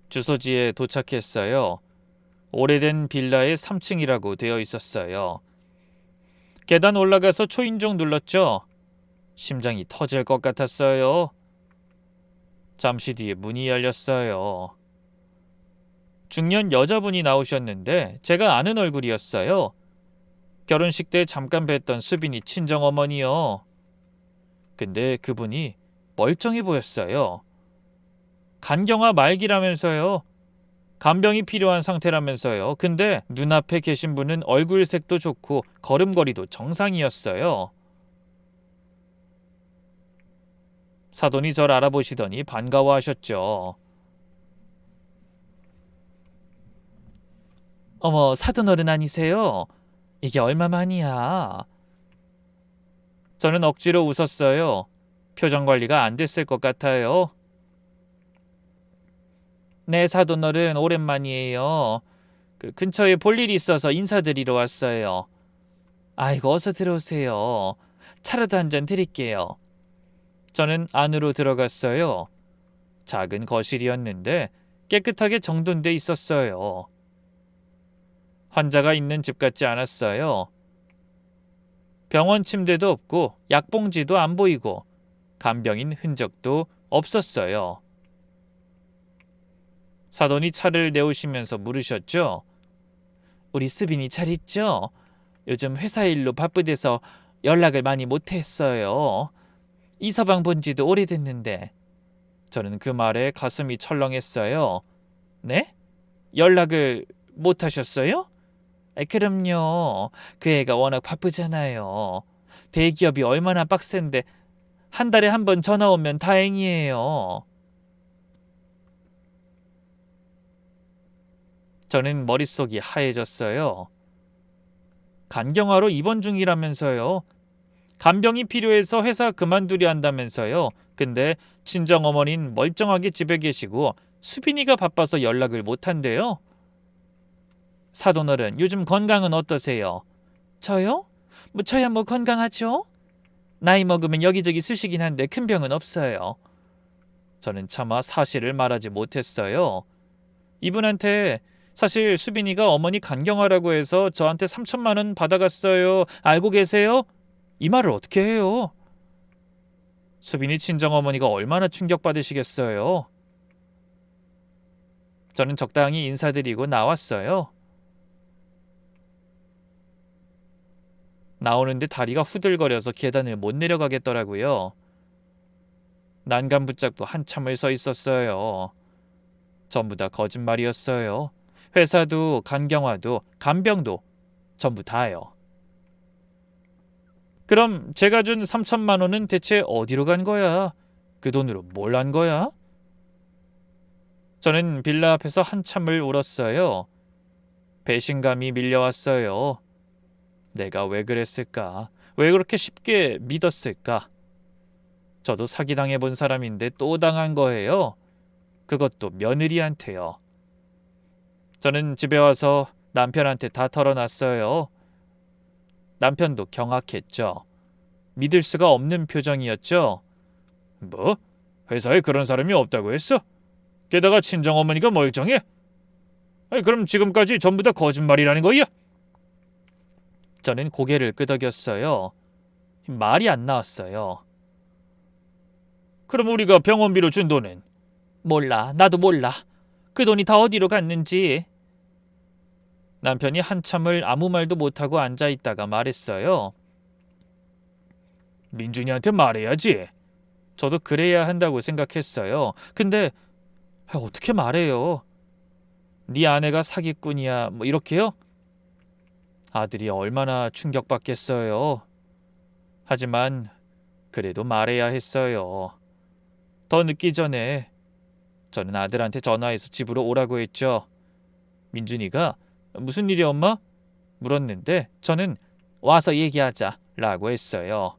주소지에 도착했어요. 오래된 빌라의 3층이라고 되어 있었어요. 계단 올라가서 초인종 눌렀죠. 심장이 터질 것 같았어요. 잠시 뒤에 문이 열렸어요. 중년 여자분이 나오셨는데 제가 아는 얼굴이었어요. 결혼식 때 잠깐 뵀던 수빈이 친정어머니요. 근데 그분이 멀쩡해 보였어요. 간경화 말기라면서요. 간병이 필요한 상태라면서요. 근데 눈앞에 계신 분은 얼굴색도 좋고 걸음걸이도 정상이었어요. 사돈이 절 알아보시더니 반가워하셨죠. 어머, 사돈어른 아니세요? 이게 얼마만이야? 저는 억지로 웃었어요. 표정 관리가 안 됐을 것 같아요. 네, 사돈어른 오랜만이에요. 근처에 볼 일이 있어서 인사드리러 왔어요. 아이고, 어서 들어오세요. 차라도 한 잔 드릴게요. 저는 안으로 들어갔어요. 작은 거실이었는데 깨끗하게 정돈돼 있었어요. 환자가 있는 집 같지 않았어요. 병원 침대도 없고 약봉지도 안 보이고 간병인 흔적도 없었어요. 사돈이 차를 내오시면서 물으셨죠. 우리 수빈이 잘 있죠? 요즘 회사 일로 바쁘대서 연락을 많이 못했어요. 이 서방 본 지도 오래됐는데. 저는 그 말에 가슴이 철렁했어요. 네? 연락을 못하셨어요? 그럼요. 그 애가 워낙 바쁘잖아요. 대기업이 얼마나 빡센데 한 달에 한 번 전화 오면 다행이에요. 저는 머릿속이 하얘졌어요. 간경화로 입원 중이라면서요. 간병이 필요해서 회사 그만두려 한다면서요. 근데 친정어머니는 멀쩡하게 집에 계시고 수빈이가 바빠서 연락을 못한대요. 사돈어른, 요즘 건강은 어떠세요? 저요? 저야 건강하죠? 나이 먹으면 여기저기 쑤시긴 한데 큰 병은 없어요. 저는 차마 사실을 말하지 못했어요. 이분한테 사실 수빈이가 어머니 간경화라고 해서 저한테 3천만 원 받아갔어요. 알고 계세요? 이 말을 어떻게 해요? 수빈이 친정어머니가 얼마나 충격받으시겠어요? 저는 적당히 인사드리고 나왔어요. 나오는데 다리가 후들거려서 계단을 못 내려가겠더라고요. 난간 붙잡고 한참을 서 있었어요. 전부 다 거짓말이었어요. 회사도 간경화도 간병도 전부 다요. 그럼 제가 준 3천만 원은 대체 어디로 간 거야? 그 돈으로 뭘 한 거야? 저는 빌라 앞에서 한참을 울었어요. 배신감이 밀려왔어요. 내가 왜 그랬을까? 왜 그렇게 쉽게 믿었을까? 저도 사기당해 본 사람인데 또 당한 거예요. 그것도 며느리한테요. 저는 집에 와서 남편한테 다 털어놨어요. 남편도 경악했죠. 믿을 수가 없는 표정이었죠. 뭐? 회사에 그런 사람이 없다고 했어? 게다가 친정어머니가 멀쩡해? 아니, 그럼 지금까지 전부 다 거짓말이라는 거야? 저는 고개를 끄덕였어요. 말이 안 나왔어요. 그럼 우리가 병원비로 준 돈은? 몰라. 나도 몰라. 그 돈이 다 어디로 갔는지. 남편이 한참을 아무 말도 못하고 앉아있다가 말했어요. 민준이한테 말해야지. 저도 그래야 한다고 생각했어요. 근데 어떻게 말해요? 네 아내가 사기꾼이야 뭐 이렇게요? 아들이 얼마나 충격받겠어요. 하지만 그래도 말해야 했어요. 더 늦기 전에 저는 아들한테 전화해서 집으로 오라고 했죠. 민준이가 무슨 일이야 엄마? 물었는데 저는 와서 얘기하자 라고 했어요.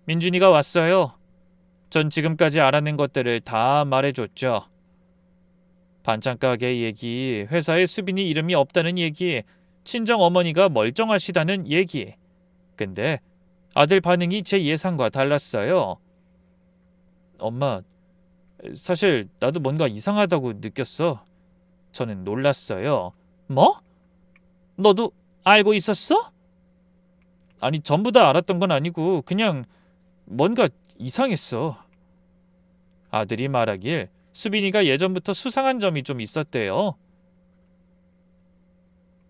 민준이가 왔어요. 전 지금까지 알아낸 것들을 다 말해줬죠. 반찬 가게 얘기, 회사에 수빈이 이름이 없다는 얘기, 친정 어머니가 멀쩡하시다는 얘기. 근데 아들 반응이 제 예상과 달랐어요. 엄마, 사실 나도 뭔가 이상하다고 느꼈어. 저는 놀랐어요. 뭐? 너도 알고 있었어? 아니, 전부 다 알았던 건 아니고 그냥 뭔가 이상했어. 아들이 말하길 수빈이가 예전부터 수상한 점이 좀 있었대요.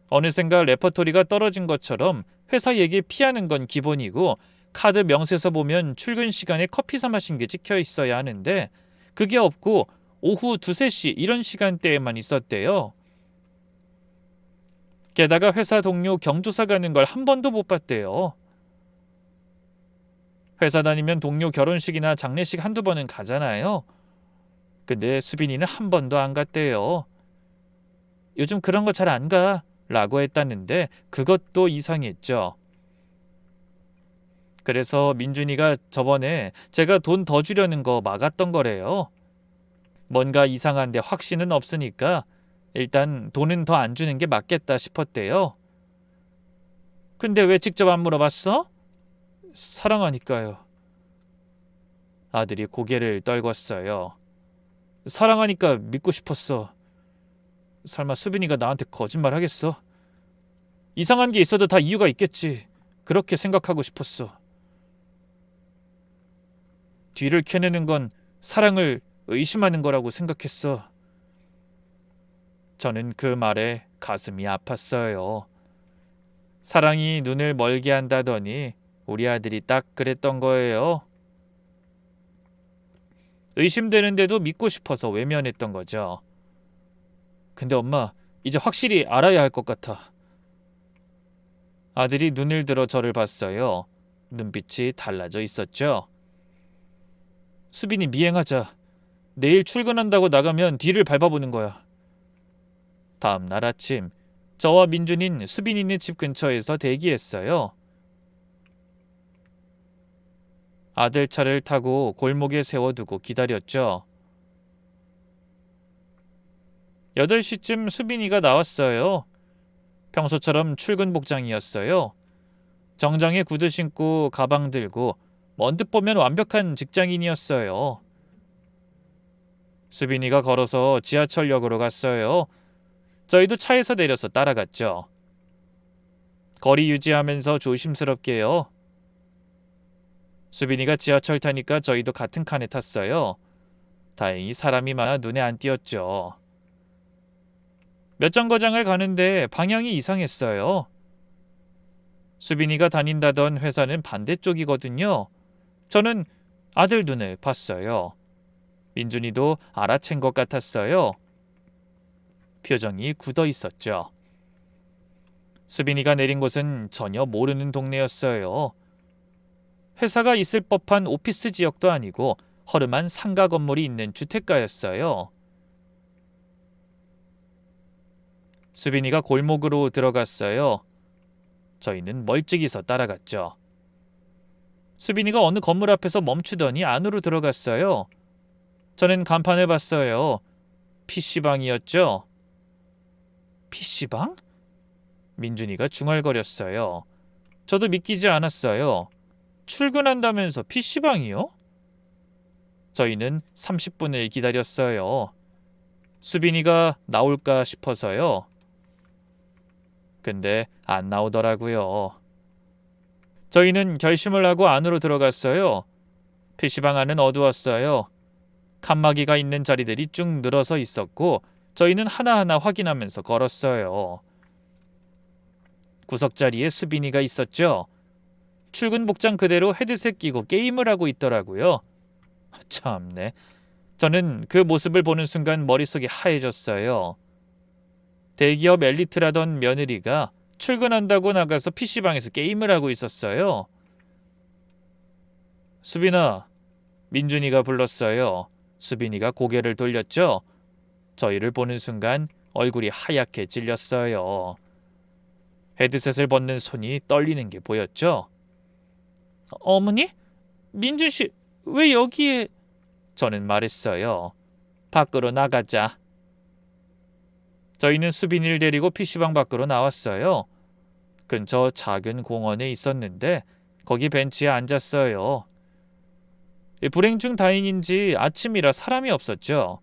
어느샌가 레퍼토리가 떨어진 것처럼 회사 얘기 피하는 건 기본이고 카드 명세서 보면 출근 시간에 커피 사 마신 게 찍혀 있어야 하는데 그게 없고 오후 2, 3시 이런 시간대에만 있었대요. 게다가 회사 동료 경조사 가는 걸 한 번도 못 봤대요. 회사 다니면 동료 결혼식이나 장례식 한두 번은 가잖아요. 근데 수빈이는 한 번도 안 갔대요. 요즘 그런 거 잘 안 가 라고 했다는데 그것도 이상했죠. 그래서 민준이가 저번에 제가 돈 더 주려는 거 막았던 거래요. 뭔가 이상한데 확신은 없으니까 일단 돈은 더 안 주는 게 맞겠다 싶었대요. 근데 왜 직접 안 물어봤어? 사랑하니까요. 아들이 고개를 떨궜어요. 사랑하니까 믿고 싶었어. 설마 수빈이가 나한테 거짓말 하겠어? 이상한 게 있어도 다 이유가 있겠지. 그렇게 생각하고 싶었어. 뒤를 캐내는 건 사랑을 의심하는 거라고 생각했어. 저는 그 말에 가슴이 아팠어요. 사랑이 눈을 멀게 한다더니 우리 아들이 딱 그랬던 거예요. 의심되는데도 믿고 싶어서 외면했던 거죠. 근데 엄마, 이제 확실히 알아야 할 것 같아. 아들이 눈을 들어 저를 봤어요. 눈빛이 달라져 있었죠. 수빈이 미행하자. 내일 출근한다고 나가면 뒤를 밟아보는 거야. 다음 날 아침, 저와 민준인 수빈이네 집 근처에서 대기했어요. 아들 차를 타고 골목에 세워두고 기다렸죠. 8시쯤 수빈이가 나왔어요. 평소처럼 출근 복장이었어요. 정장에 구두 신고 가방 들고 언뜻 보면 완벽한 직장인이었어요. 수빈이가 걸어서 지하철역으로 갔어요. 저희도 차에서 내려서 따라갔죠. 거리 유지하면서 조심스럽게요. 수빈이가 지하철 타니까 저희도 같은 칸에 탔어요. 다행히 사람이 많아 눈에 안 띄었죠. 몇 정거장을 가는데 방향이 이상했어요. 수빈이가 다닌다던 회사는 반대쪽이거든요. 저는 아들 눈을 봤어요. 민준이도 알아챈 것 같았어요. 표정이 굳어 있었죠. 수빈이가 내린 곳은 전혀 모르는 동네였어요. 회사가 있을 법한 오피스 지역도 아니고 허름한 상가 건물이 있는 주택가였어요. 수빈이가 골목으로 들어갔어요. 저희는 멀찍이서 따라갔죠. 수빈이가 어느 건물 앞에서 멈추더니 안으로 들어갔어요. 저는 간판을 봤어요. PC방이었죠. PC방? 민준이가 중얼거렸어요. 저도 믿기지 않았어요. 출근한다면서 PC방이요? 저희는 30분을 기다렸어요. 수빈이가 나올까 싶어서요. 근데 안 나오더라고요. 저희는 결심을 하고 안으로 들어갔어요. PC방 안은 어두웠어요. 칸막이가 있는 자리들이 쭉 늘어서 있었고 저희는 하나하나 확인하면서 걸었어요. 구석자리에 수빈이가 있었죠. 출근 복장 그대로 헤드셋 끼고 게임을 하고 있더라고요. 참네. 저는 그 모습을 보는 순간 머릿속이 하얘졌어요. 대기업 엘리트라던 며느리가 출근한다고 나가서 PC방에서 게임을 하고 있었어요. 수빈아, 민준이가 불렀어요. 수빈이가 고개를 돌렸죠. 저희를 보는 순간 얼굴이 하얗게 질렸어요. 헤드셋을 벗는 손이 떨리는 게 보였죠. 어머니? 민준씨, 왜 여기에... 저는 말했어요. 밖으로 나가자. 저희는 수빈이를 데리고 PC방 밖으로 나왔어요. 근처 작은 공원에 있었는데 거기 벤치에 앉았어요. 불행 중 다행인지 아침이라 사람이 없었죠.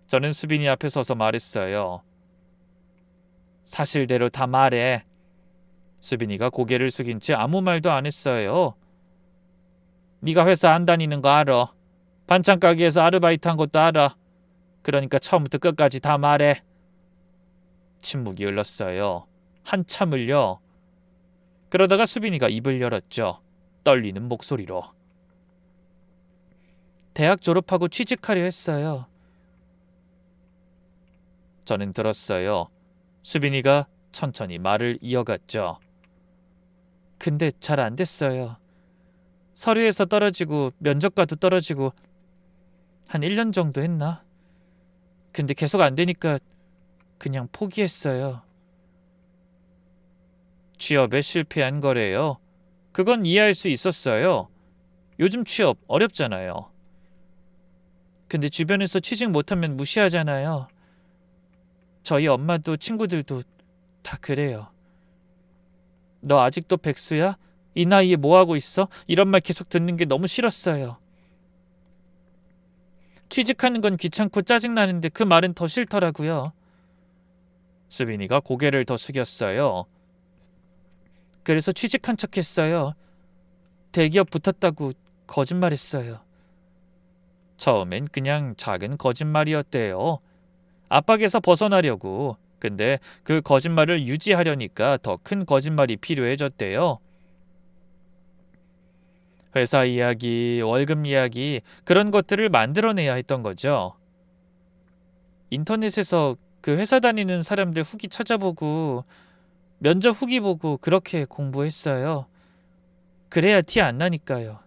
저는 수빈이 앞에 서서 말했어요. 사실대로 다 말해. 수빈이가 고개를 숙인 채 아무 말도 안 했어요. 네가 회사 안 다니는 거 알아. 반찬 가게에서 아르바이트 한 것도 알아. 그러니까 처음부터 끝까지 다 말해. 침묵이 흘렀어요. 한참을요. 그러다가 수빈이가 입을 열었죠. 떨리는 목소리로. 대학 졸업하고 취직하려 했어요. 저는 들었어요. 수빈이가 천천히 말을 이어갔죠. 근데 잘 안 됐어요. 서류에서 떨어지고 면접과도 떨어지고 한 1년 정도 했나? 근데 계속 안 되니까 그냥 포기했어요. 취업에 실패한 거래요. 그건 이해할 수 있었어요. 요즘 취업 어렵잖아요. 근데 주변에서 취직 못하면 무시하잖아요. 저희 엄마도 친구들도 다 그래요. 너 아직도 백수야? 이 나이에 뭐하고 있어? 이런 말 계속 듣는 게 너무 싫었어요. 취직하는 건 귀찮고 짜증나는데 그 말은 더 싫더라고요. 수빈이가 고개를 더 숙였어요. 그래서 취직한 척 했어요. 대기업 붙었다고 거짓말했어요. 처음엔 그냥 작은 거짓말이었대요. 압박에서 벗어나려고. 근데 그 거짓말을 유지하려니까 더 큰 거짓말이 필요해졌대요. 회사 이야기, 월급 이야기 그런 것들을 만들어내야 했던 거죠. 인터넷에서 그 회사 다니는 사람들 후기 찾아보고 면접 후기 보고 그렇게 공부했어요. 그래야 티 안 나니까요.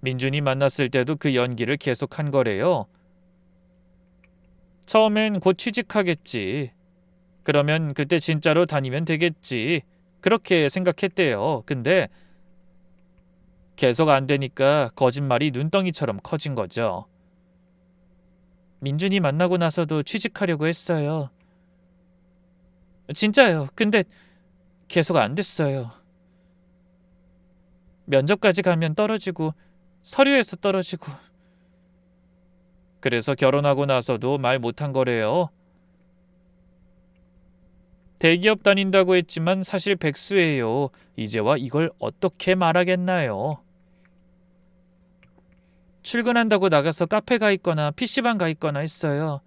민준이 만났을 때도 그 연기를 계속한 거래요. 처음엔 곧 취직하겠지. 그러면 그때 진짜로 다니면 되겠지. 그렇게 생각했대요. 근데 계속 안 되니까 거짓말이 눈덩이처럼 커진 거죠. 민준이 만나고 나서도 취직하려고 했어요. 진짜요. 근데 계속 안 됐어요. 면접까지 가면 떨어지고 서류에서 떨어지고. 그래서 결혼하고 나서도 말 못한 거래요. 대기업 다닌다고 했지만 사실 백수예요. 이제와 이걸 어떻게 말하겠나요? 출근한다고 나가서 카페 가 있거나 PC방 가 있거나 했어요.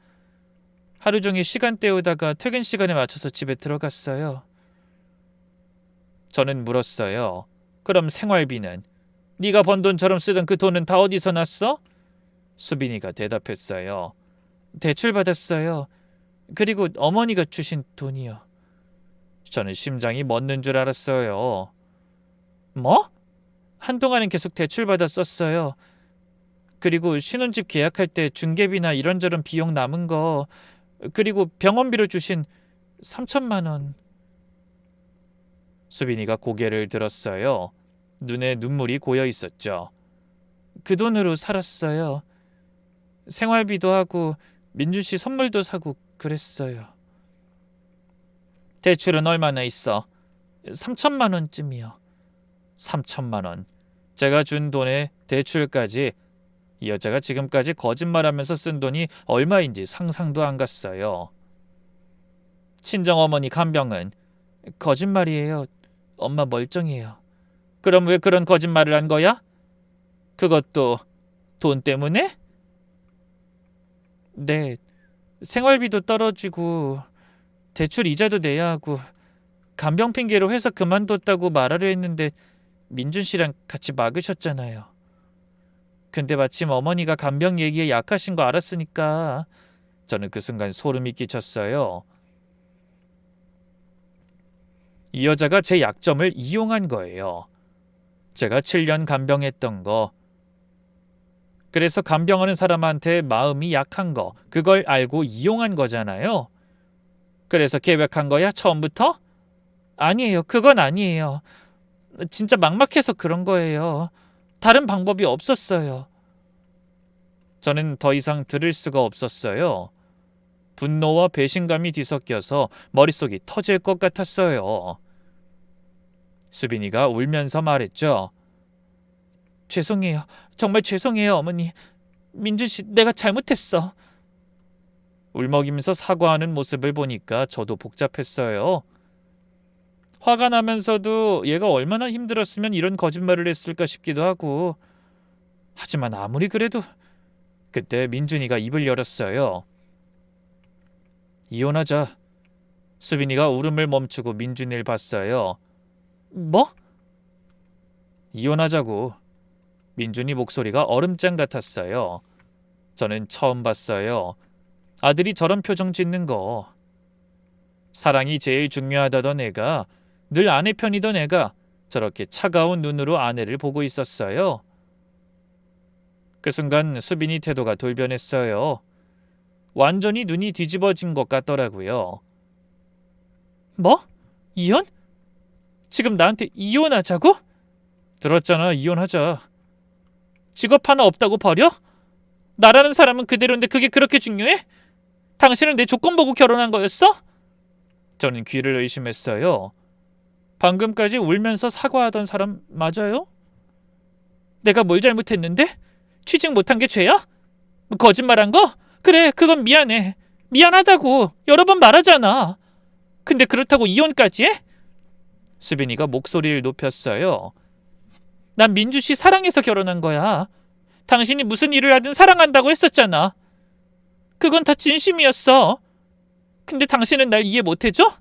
하루 종일 시간 때우다가 퇴근 시간에 맞춰서 집에 들어갔어요. 저는 물었어요. 그럼 생활비는? 네가 번 돈처럼 쓰던 그 돈은 다 어디서 났어? 수빈이가 대답했어요. 대출 받았어요. 그리고 어머니가 주신 돈이요. 저는 심장이 멎는 줄 알았어요. 뭐? 한동안은 계속 대출 받아 썼어요. 그리고 신혼집 계약할 때 중개비나 이런저런 비용 남은 거, 그리고 병원비로 주신 3천만 원. 수빈이가 고개를 들었어요. 눈에 눈물이 고여 있었죠. 그 돈으로 살았어요. 생활비도 하고 민준 씨 선물도 사고 그랬어요. 대출은 얼마나 있어? 3천만 원쯤이요. 3천만 원. 제가 준 돈에 대출까지. 이 여자가 지금까지 거짓말하면서 쓴 돈이 얼마인지 상상도 안 갔어요. 친정어머니 간병은? 거짓말이에요. 엄마 멀쩡해요. 그럼 왜 그런 거짓말을 한 거야? 그것도 돈 때문에? 네. 생활비도 떨어지고 대출 이자도 내야 하고 간병 핑계로 회사 그만뒀다고 말하려 했는데 민준 씨랑 같이 막으셨잖아요. 근데 마침 어머니가 간병 얘기에 약하신 거 알았으니까 저는 그 순간 소름이 끼쳤어요. 이 여자가 제 약점을 이용한 거예요. 제가 7년 간병했던 거. 그래서 간병하는 사람한테 마음이 약한 거, 그걸 알고 이용한 거잖아요. 그래서 계획한 거야, 처음부터? 아니에요. 그건 아니에요. 진짜 막막해서 그런 거예요. 다른 방법이 없었어요. 저는 더 이상 들을 수가 없었어요. 분노와 배신감이 뒤섞여서 머릿속이 터질 것 같았어요. 수빈이가 울면서 말했죠. 죄송해요. 정말 죄송해요, 어머니. 민준 씨, 내가 잘못했어. 울먹이면서 사과하는 모습을 보니까 저도 복잡했어요. 화가 나면서도 얘가 얼마나 힘들었으면 이런 거짓말을 했을까 싶기도 하고. 하지만 아무리 그래도 그때 민준이가 입을 열었어요. 이혼하자. 수빈이가 울음을 멈추고 민준이를 봤어요. 뭐? 이혼하자고. 민준이 목소리가 얼음장 같았어요. 저는 처음 봤어요. 아들이 저런 표정 짓는 거. 사랑이 제일 중요하다던 애가, 늘 아내 편이던 애가 저렇게 차가운 눈으로 아내를 보고 있었어요. 그 순간 수빈이 태도가 돌변했어요. 완전히 눈이 뒤집어진 것 같더라고요. 뭐? 이혼? 지금 나한테 이혼하자고? 들었잖아, 이혼하자. 직업 하나 없다고 버려? 나라는 사람은 그대로인데 그게 그렇게 중요해? 당신은 내 조건 보고 결혼한 거였어? 저는 귀를 의심했어요. 방금까지 울면서 사과하던 사람 맞아요? 내가 뭘 잘못했는데? 취직 못한 게 죄야? 뭐 거짓말한 거? 그래, 그건 미안해. 미안하다고 여러 번 말하잖아. 근데 그렇다고 이혼까지 해? 수빈이가 목소리를 높였어요. 난 민주 씨 사랑해서 결혼한 거야. 당신이 무슨 일을 하든 사랑한다고 했었잖아. 그건 다 진심이었어. 근데 당신은 날 이해 못해줘?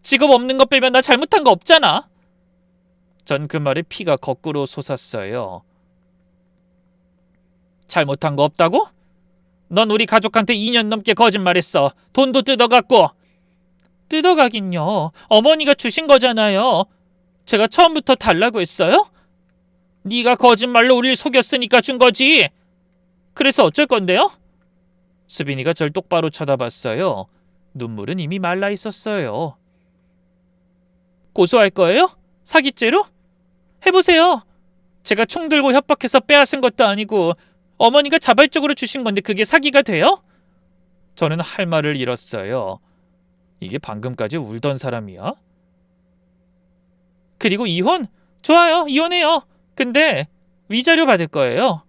직업 없는 거 빼면 나 잘못한 거 없잖아. 전 그 말에 피가 거꾸로 솟았어요. 잘못한 거 없다고? 넌 우리 가족한테 2년 넘게 거짓말했어. 돈도 뜯어갔고. 뜯어가긴요. 어머니가 주신 거잖아요. 제가 처음부터 달라고 했어요? 네가 거짓말로 우릴 속였으니까 준 거지. 그래서 어쩔 건데요? 수빈이가 절 똑바로 쳐다봤어요. 눈물은 이미 말라 있었어요. 고소할 거예요? 사기죄로? 해보세요. 제가 총 들고 협박해서 빼앗은 것도 아니고 어머니가 자발적으로 주신 건데 그게 사기가 돼요? 저는 할 말을 잃었어요. 이게 방금까지 울던 사람이야? 그리고 이혼? 좋아요, 이혼해요. 근데 위자료 받을 거예요.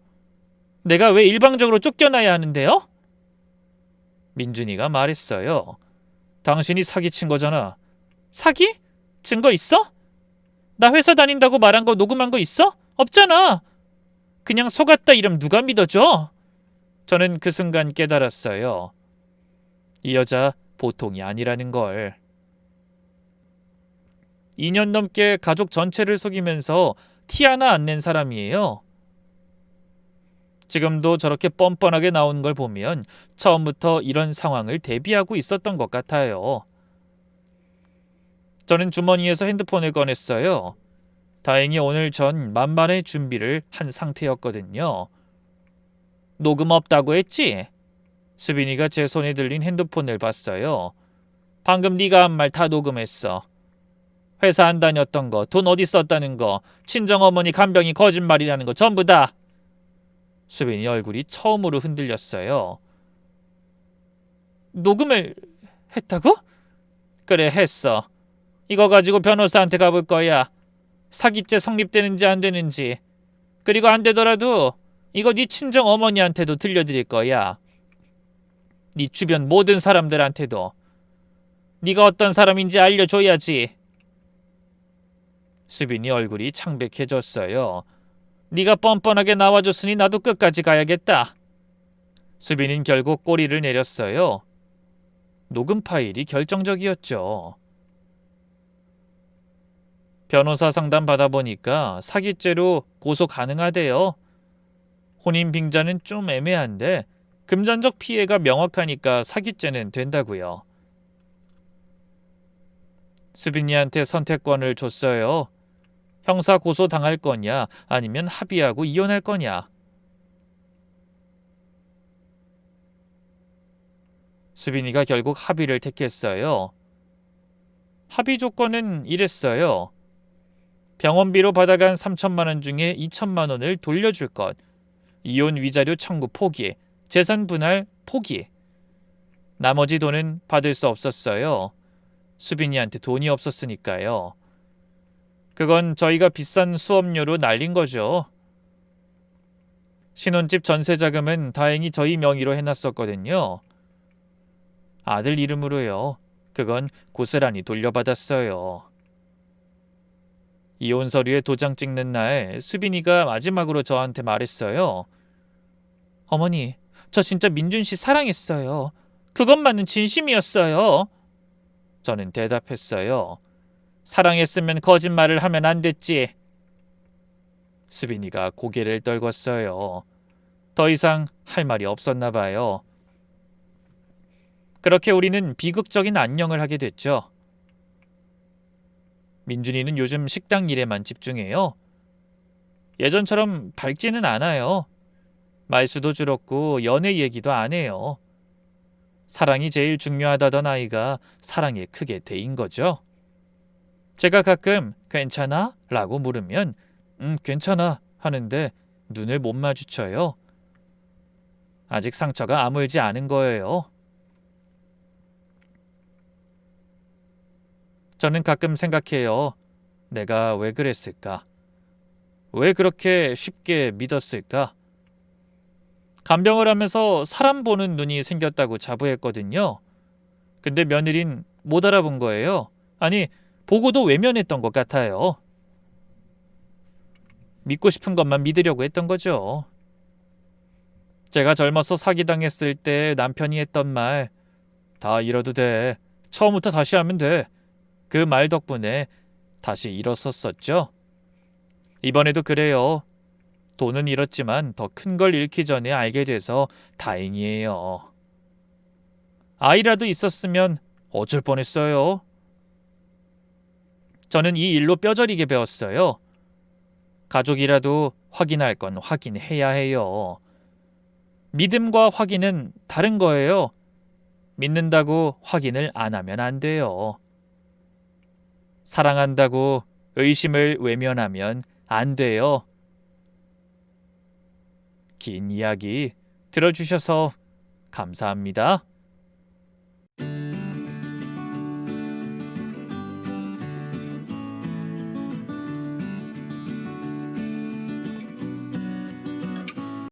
내가 왜 일방적으로 쫓겨나야 하는데요? 민준이가 말했어요. 당신이 사기친 거잖아. 사기? 증거 있어? 나 회사 다닌다고 말한 거 녹음한 거 있어? 없잖아. 그냥 속았다 이름 누가 믿어줘? 저는 그 순간 깨달았어요. 이 여자 보통이 아니라는 걸. 2년 넘게 가족 전체를 속이면서 티 하나 안 낸 사람이에요. 지금도 저렇게 뻔뻔하게 나온 걸 보면 처음부터 이런 상황을 대비하고 있었던 것 같아요. 저는 주머니에서 핸드폰을 꺼냈어요. 다행히 오늘 전 만반의 준비를 한 상태였거든요. 녹음 없다고 했지? 수빈이가 제 손에 들린 핸드폰을 봤어요. 방금 네가 한 말 다 녹음했어. 회사 안 다녔던 거, 돈 어디 썼다는 거, 친정어머니 간병이 거짓말이라는 거 전부 다. 수빈이 얼굴이 처음으로 흔들렸어요. 녹음을 했다고? 그래, 했어. 이거 가지고 변호사한테 가볼 거야. 사기죄 성립되는지 안 되는지. 그리고 안 되더라도 이거 네 친정 어머니한테도 들려드릴 거야. 네 주변 모든 사람들한테도. 네가 어떤 사람인지 알려줘야지. 수빈이 얼굴이 창백해졌어요. 네가 뻔뻔하게 나와줬으니 나도 끝까지 가야겠다. 수빈은 결국 꼬리를 내렸어요. 녹음 파일이 결정적이었죠. 변호사 상담 받아보니까 사기죄로 고소 가능하대요. 혼인 빙자는 좀 애매한데 금전적 피해가 명확하니까 사기죄는 된다고요. 수빈이한테 선택권을 줬어요. 형사 고소 당할 거냐 아니면 합의하고 이혼할 거냐. 수빈이가 결국 합의를 택했어요. 합의 조건은 이랬어요. 병원비로 받아간 3천만 원 중에 2천만 원을 돌려줄 것. 이혼 위자료 청구 포기. 재산 분할 포기. 나머지 돈은 받을 수 없었어요. 수빈이한테 돈이 없었으니까요. 그건 저희가 비싼 수업료로 날린 거죠. 신혼집 전세 자금은 다행히 저희 명의로 해놨었거든요. 아들 이름으로요. 그건 고스란히 돌려받았어요. 이혼 서류에 도장 찍는 날 수빈이가 마지막으로 저한테 말했어요. 어머니, 저 진짜 민준 씨 사랑했어요. 그것만은 진심이었어요. 저는 대답했어요. 사랑했으면 거짓말을 하면 안 됐지. 수빈이가 고개를 떨궜어요. 더 이상 할 말이 없었나 봐요. 그렇게 우리는 비극적인 안녕을 하게 됐죠. 민준이는 요즘 식당 일에만 집중해요. 예전처럼 밝지는 않아요. 말수도 줄었고 연애 얘기도 안 해요. 사랑이 제일 중요하다던 아이가 사랑에 크게 데인 거죠. 제가 가끔 괜찮아? 라고 물으면 괜찮아 하는데 눈을 못 마주쳐요. 아직 상처가 아물지 않은 거예요. 저는 가끔 생각해요. 내가 왜 그랬을까? 왜 그렇게 쉽게 믿었을까? 간병을 하면서 사람 보는 눈이 생겼다고 자부했거든요. 근데 며느린 못 알아본 거예요. 아니, 보고도 외면했던 것 같아요. 믿고 싶은 것만 믿으려고 했던 거죠. 제가 젊어서 사기당했을 때 남편이 했던 말, 다 잃어도 돼. 처음부터 다시 하면 돼. 그 말 덕분에 다시 일어섰었죠. 이번에도 그래요. 돈은 잃었지만 더 큰 걸 잃기 전에 알게 돼서 다행이에요. 아이라도 있었으면 어쩔 뻔했어요. 저는 이 일로 뼈저리게 배웠어요. 가족이라도 확인할 건 확인해야 해요. 믿음과 확인은 다른 거예요. 믿는다고 확인을 안 하면 안 돼요. 사랑한다고 의심을 외면하면 안 돼요. 긴 이야기 들어주셔서 감사합니다.